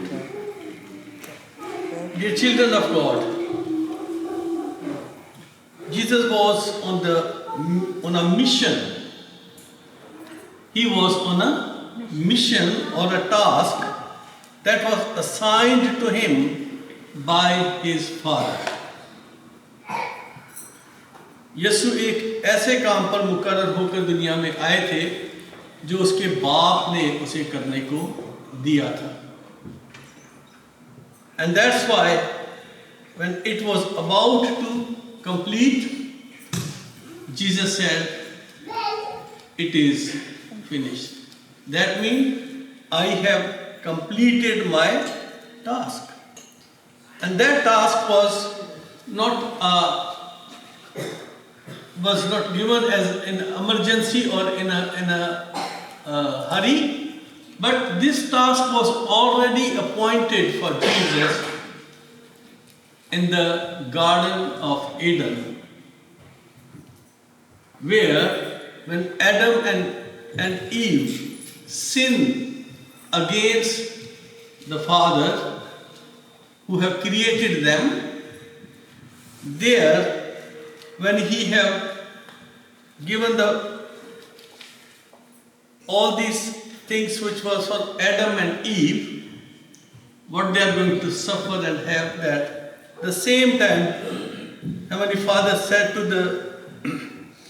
Dear children of God, Jesus was on a mission. He was on a mission or a task that was assigned to him by his Father. यीशु एक ऐसे काम पर मुकर्रर होकर दुनिया में आए थे जो उसके बाप ने उसे करने को दिया था. And that's why when it was about to complete, Jesus said, it is finished. That means I have completed my task. And that task was not given as an emergency or in a hurry, but this task was already appointed for Jesus in the Garden of Eden, where when Adam and Eve sinned against the Father who have created them, there when he have given all these things which was for Adam and Eve, what they are going to suffer and have that. The same time, Heavenly Father said to the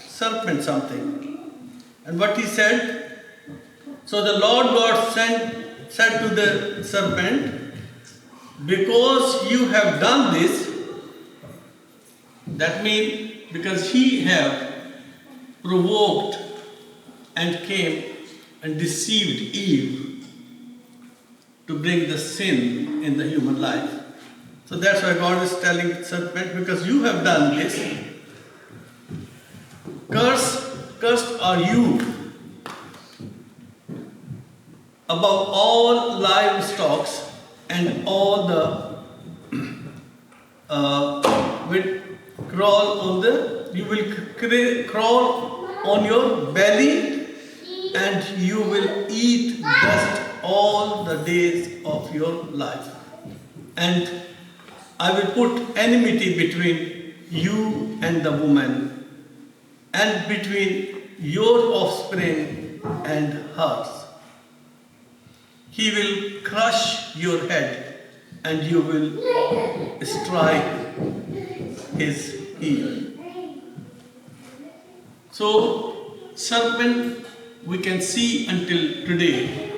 serpent something. And what he said? So the Lord God said to the serpent, because you have done this, that means because he have provoked and came and deceived Eve to bring the sin in the human life. So that's why God is telling serpent, because you have done this, cursed are you above all livestock and all the you will crawl on your belly and you will eat dust all the days of your life. And I will put enmity between you and the woman, and between your offspring and hers. He will crush your head and you will strike his heel. So, serpent, we can see until today,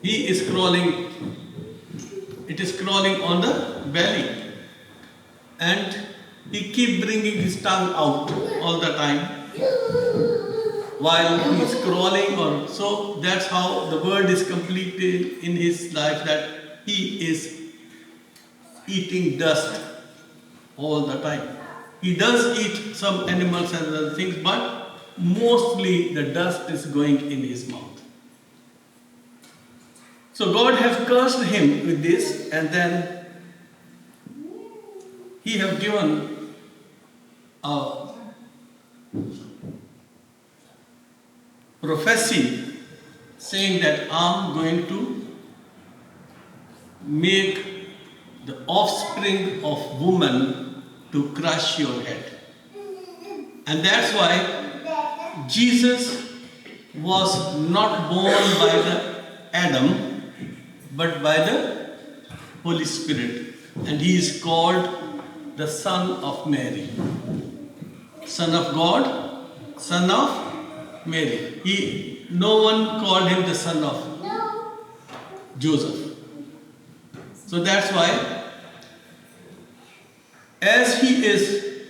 he is crawling, it is crawling on the belly, and he keep bringing his tongue out all the time while he is crawling, or so that's how the word is completed in his life, that he is eating dust all the time. He does eat some animals and other things, but mostly the dust is going in his mouth. So God has cursed him with this, and then he have given a prophecy saying that I'm going to make the offspring of woman to crush your head. And that's why Jesus was not born by the Adam, but by the Holy Spirit. And he is called the Son of Mary. Son of God, Son of Mary. No one called him the son of Joseph. So that's why, as he is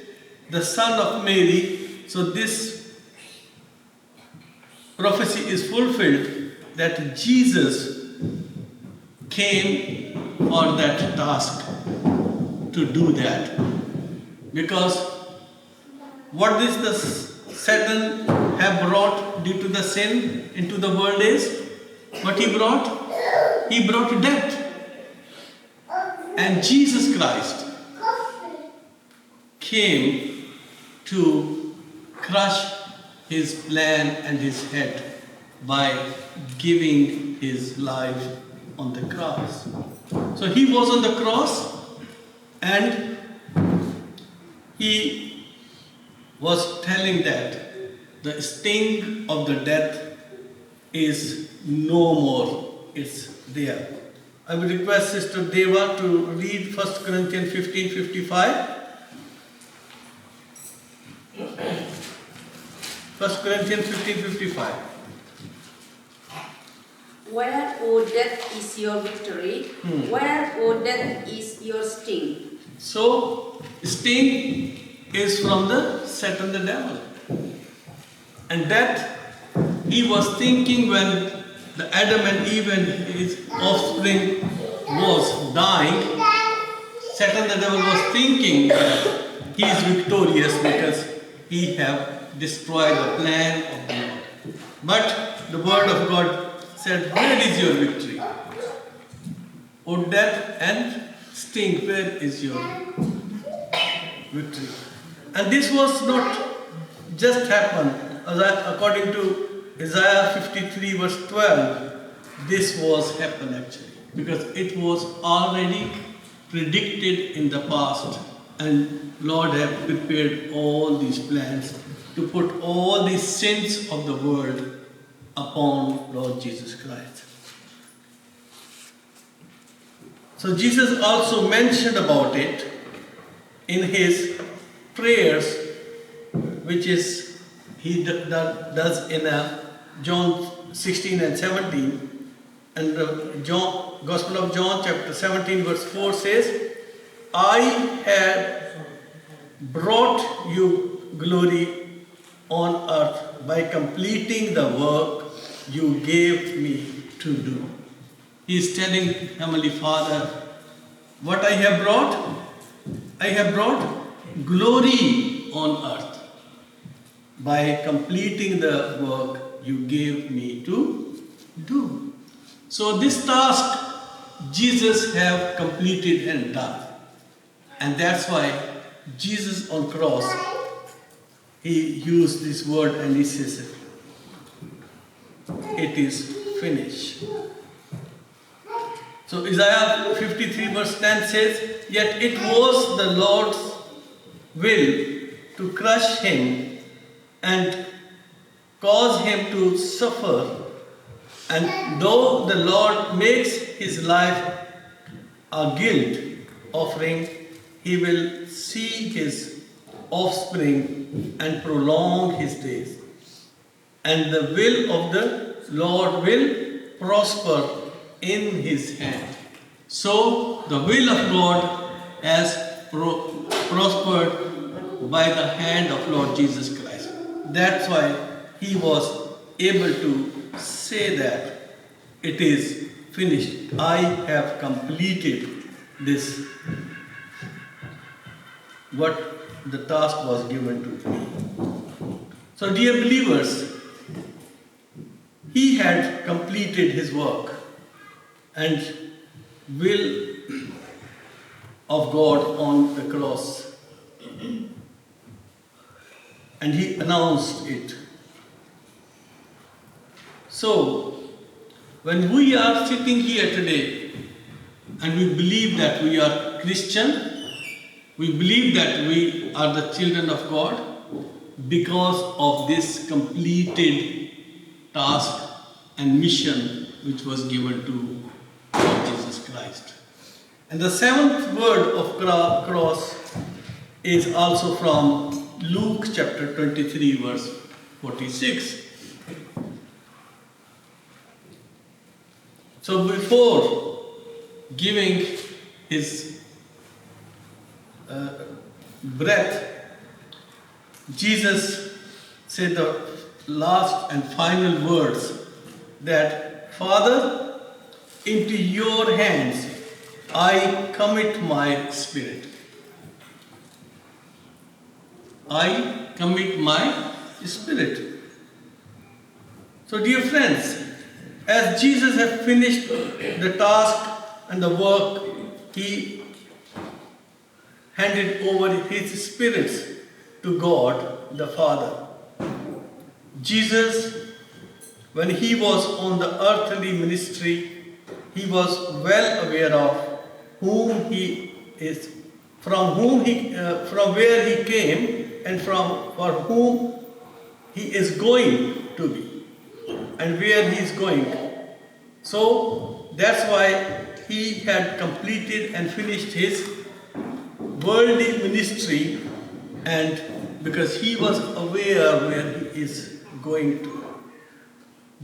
the son of Mary, so this prophecy is fulfilled that Jesus came for that task, to do that. Because what is the Satan have brought due to the sin into the world is, what he brought? He brought death. And Jesus Christ came to crush his plan and his head by giving his life on the cross. So he was on the cross and he was telling that the sting of the death is no more, it's there. I will request Sister Deva to read 1 Corinthians 15:55. 1 Corinthians 15:55. Where, O death, is your victory? Where, O death, is your sting? So, sting is from the Satan, the devil. And that he was thinking when the Adam and Eve and his offspring was dying, Satan the devil was thinking that he is victorious because he have destroyed the plan of the Lord. But the word of God said, where is your victory? O death and sting, where is your victory? And this was not just happened. According to Isaiah 53 verse 12, this was happened actually. Because it was already predicted in the past. And Lord have prepared all these plans to put all these sins of the world upon Lord Jesus Christ. So Jesus also mentioned about it in his prayers, which is he does in John 16 and 17. And Gospel of John chapter 17 verse 4 says, I have brought you glory on earth by completing the work you gave me to do. He is telling Heavenly Father, what I have brought? I have brought glory on earth by completing the work you gave me to do. So this task Jesus have completed and done. And that's why Jesus on cross, he used this word and he says, it is finished. So Isaiah 53 verse 10 says, yet it was the Lord's will to crush him and cause him to suffer. And though the Lord makes his life a guilt offering, he will see his offspring and prolong his days. And the will of the Lord will prosper in his hand. So the will of God has prospered by the hand of Lord Jesus Christ. That's why he was able to say that it is finished. I have completed this, what the task was given to me. So dear believers, he had completed his work and will of God on the cross. And he announced it. So when we are sitting here today and we believe that we are Christian, we believe that we are the children of God because of this completed task and mission which was given to Lord Jesus Christ. And the seventh word of cross is also from Luke chapter 23 verse 46. So before giving his breath, Jesus said the last and final words that, Father, into your hands I commit my spirit. I commit my spirit. So dear friends, as Jesus had finished the task and the work, he handed over his spirit to God the Father. Jesus, when he was on the earthly ministry, he was well aware of whom he is, from where he came, and for whom he is going to be, and where he is going. So that's why he had completed and finished his worldly ministry, and because he was aware where he is going to.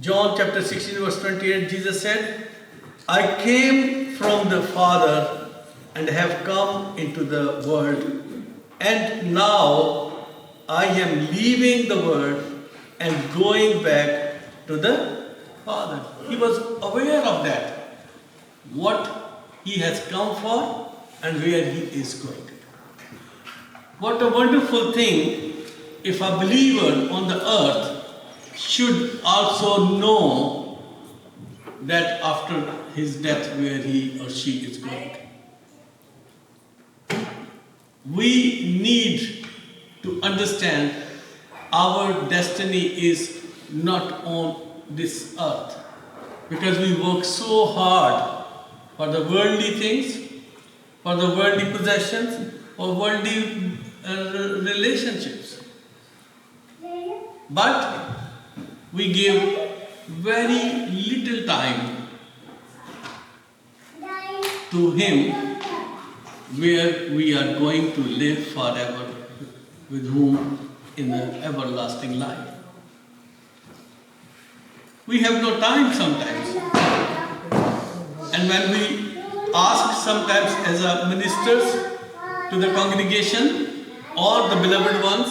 John chapter 16 verse 28, Jesus said, I came from the Father and have come into the world, and now I am leaving the world and going back to the Father. He was aware of that, what he has come for and where he is going. What a wonderful thing if a believer on the earth should also know that after his death where he or she is going. We need to understand our destiny is not on this earth, because we work so hard for the worldly things, for the worldly possessions, for worldly relationships. But we give very little time to Him, where we are going to live forever with whom in the everlasting life. We have no time sometimes. And when we ask sometimes as a ministers to the congregation or the beloved ones,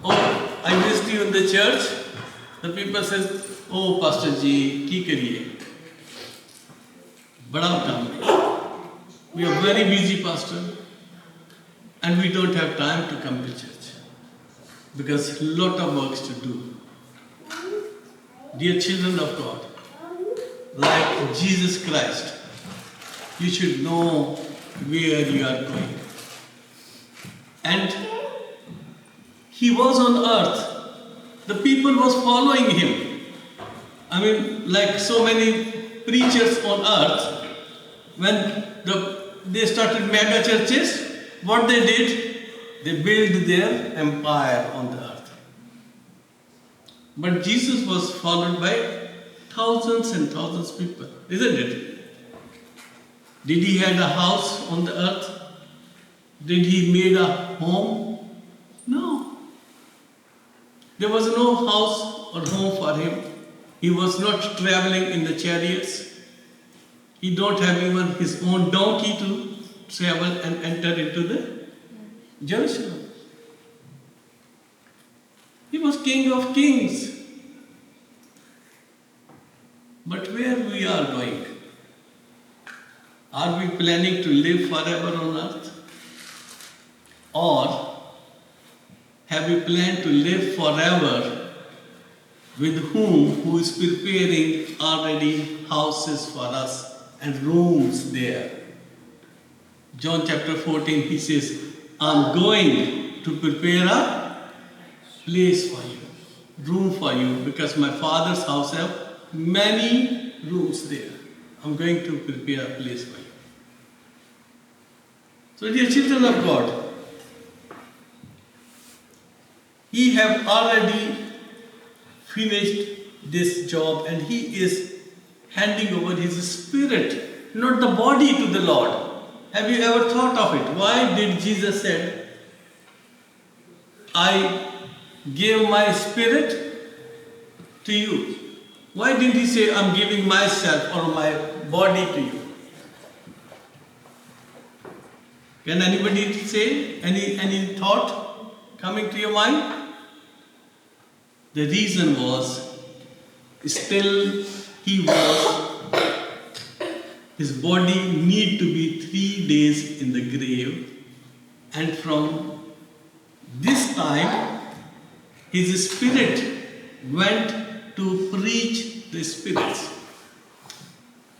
oh, I missed you in the church, the people says, oh Pastor Ji, ki kariye? Bada kam hai. We are very busy, Pastor, and we don't have time to come to church because a lot of works to do. Dear children of God, like Jesus Christ, you should know where you are going. And He was on earth. The people was following Him. I mean, like so many preachers on earth, when they started mega churches, what they did, they built their empire on the earth. But Jesus was followed by thousands and thousands of people, isn't it? Did He had a house on the earth? Did He made a home? No. There was no house or home for Him. He was not traveling in the chariots. He don't have even his own donkey to travel and enter into the Jerusalem. He was King of Kings. But where we are going? Are we planning to live forever on earth? Or have we planned to live forever with who is preparing already houses for us and rooms there? John chapter 14, He says, I'm going to prepare a place for you, room for you, because my Father's house have many rooms there. I'm going to prepare a place for you. So dear children of God, He have already finished this job and He is handing over His spirit, not the body, to the Lord. Have you ever thought of it? Why did Jesus say, I give my spirit to you? Why didn't He say, I'm giving myself or my body to you? Can anybody say, any thought coming to your mind? The reason was, still his body need to be 3 days in the grave, and from this time, his spirit went to preach the spirits.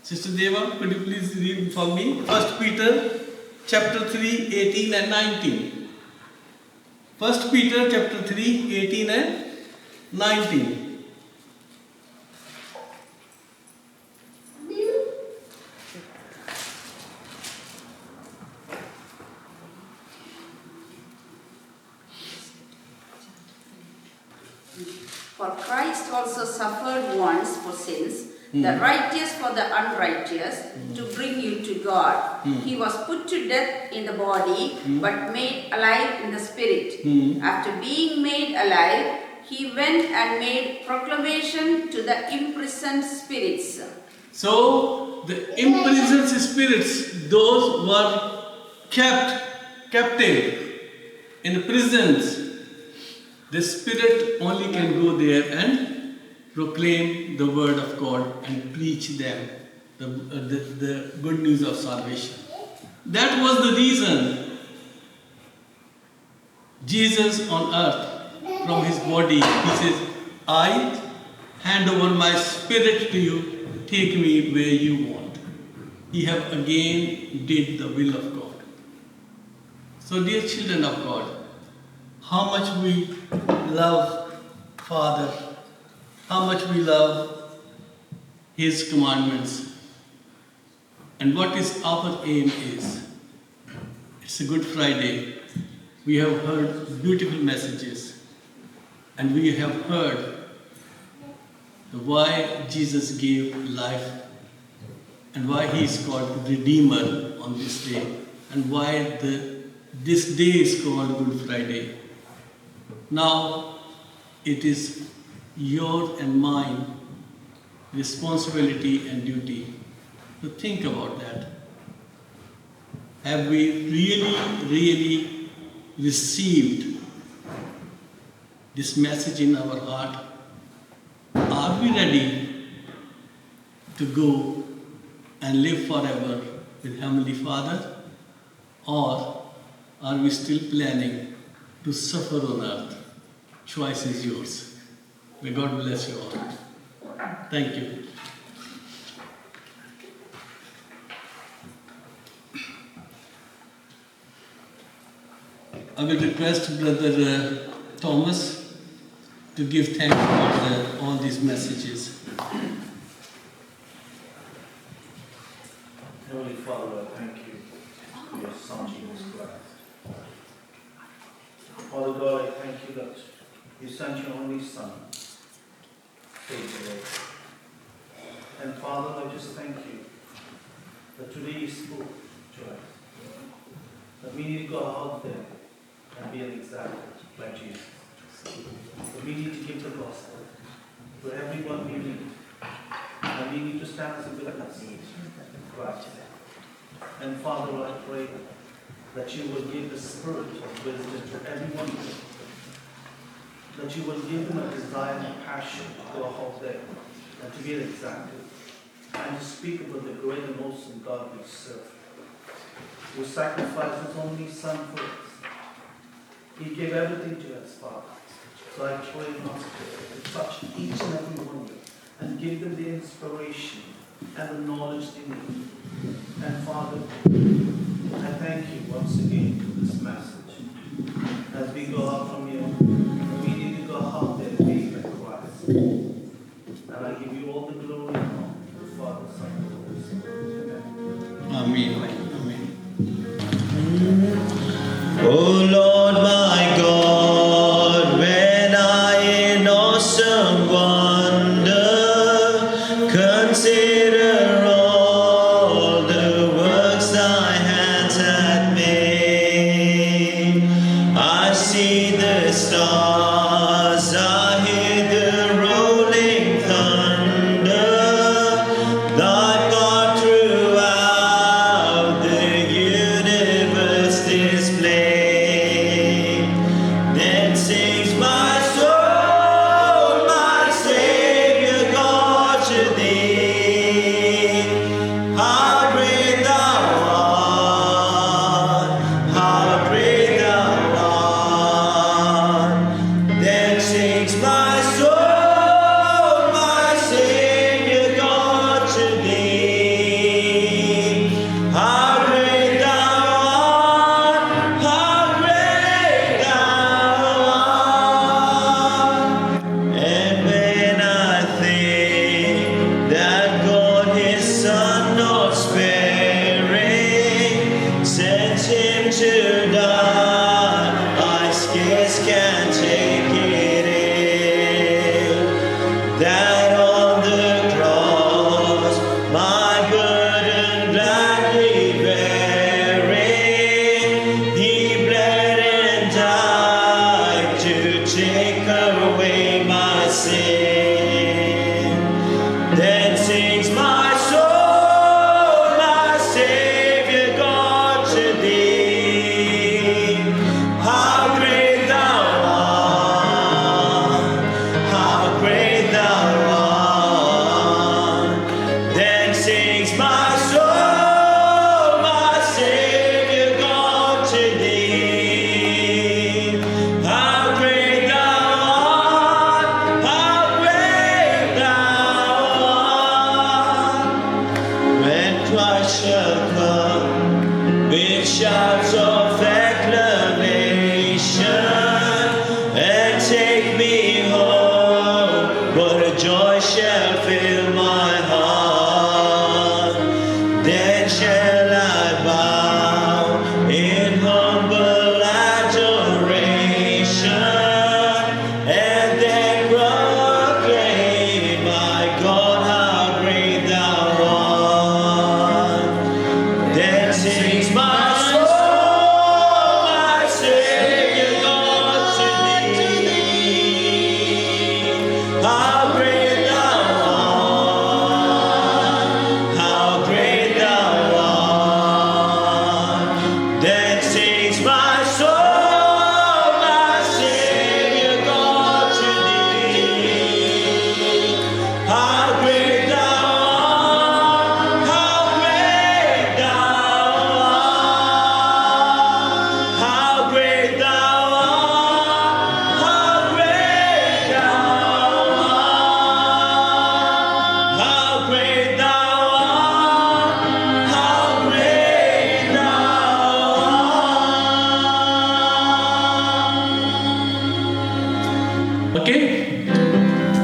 Sister Deva, could you please read for me 1 Peter chapter 3, 18 and 19. 1 Peter chapter 3, 18 and 19. For Christ also suffered once for sins, the righteous for the unrighteous, to bring you to God. He was put to death in the body, but made alive in the spirit. After being made alive, He went and made proclamation to the imprisoned spirits. So, the imprisoned spirits, those were kept captive in prisons, the spirit only can go there and proclaim the word of God and preach them the good news of salvation. That was the reason Jesus on earth, from His body, He says, I hand over my spirit to you, take me where you want. He have again did the will of God. So dear children of God, how much we love Father, how much we love His commandments, and what is our aim is. It's a Good Friday. We have heard beautiful messages, and we have heard why Jesus gave life and why He is called Redeemer on this day, and why this day is called Good Friday. Now, it is your and mine responsibility and duty to think about that. Have we really received this message in our heart? Are we ready to go and live forever with Heavenly Father? Or are we still planning to suffer on earth? Choice is yours. May God bless you all. Thank you. I will request Brother Thomas to give thanks for all these messages. Heavenly Father, I thank you for your Son, Jesus Christ. Father God, I thank you that you sent your only Son to save the world. And Father, I just thank you that today you spoke to us, that we need to go out there and be an example like Jesus. That we need to give the gospel to everyone we meet, and we need to stand as a witness of Christ. And Father, I pray that you will give the spirit of wisdom to everyone here, that you will give them a desire and a passion to go out there and to be an example and to speak about the great and awesome God we serve, who sacrificed His only Son for us. He gave everything to us, Father. So I pray, Master, to touch each and every one of them and give them the inspiration and the knowledge they need. And Father, I thank you once again for this message. As we go out from here, we need to go out there and be like Christ. And I give you all the glory. Amen. O Lord my God, when I in awesome wonder consider all the works thy hands have made, I see the stars, I hear the rolling thunder, thy power throughout the universe displayed. Then sings my soul, my Savior God, to thee. How great thou art, how great thou art. Then sings my soul, my Savior God, to thee. How great thou art, how great thou art. And when I think that God his Son not sparing sent him to die, I scarce can take it in, that on the cross my burden gladly bearing, he bled and died to take away my sin. Then sings my soul, my Savior God, to thee. How great thou art, how great thou art. Then sings my soul, my Savior God, to thee. How great thou art, how great thou art. When Christ shall come with shouts of acclamation and take me home, what a joy shall fill my heart. Then shall I bow in humble adoration and then proclaim, my God, how great thou art. Then sings my soul, my Savior God, to thee. How great thou art, how great thou art. Then sings my soul, my Savior God, to thee. How great thou art, how great thou art. How great thou art, how great thou art. How great thou art, how great thou art. Okay?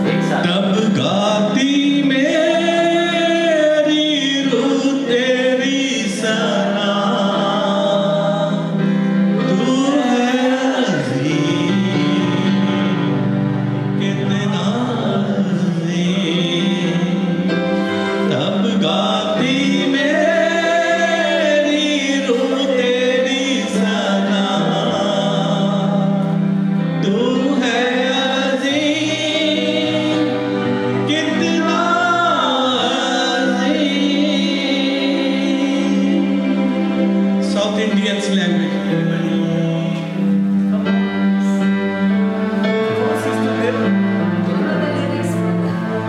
ایک ساتھ तब गाती मेरी रूह तेरी सना, तू है अजीम, कितना अजीम। तब गाती मेरी रूह तेरी सना, तू है अजीम, कितना अजीम। South Indian language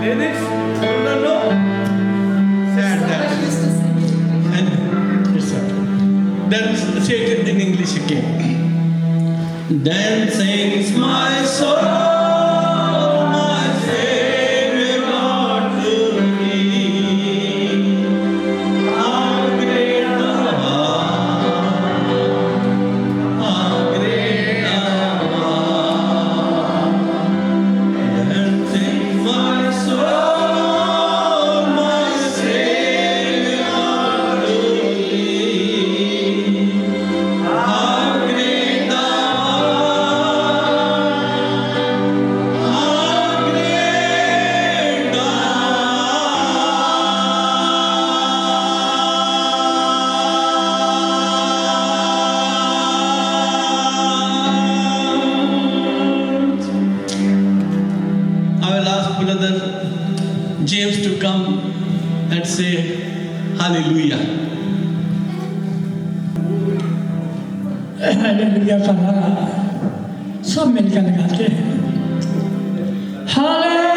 lyrics? No. Sad that. And it's okay. Then say it in English again. Then sings my soul, my Savior God, to thee. How great thou art, how great thou art. Then sings my soul, my Savior God, to thee. Let's say hallelujah. Hallelujah का नारा सब मिलकर लगाते हैं। Hallelujah.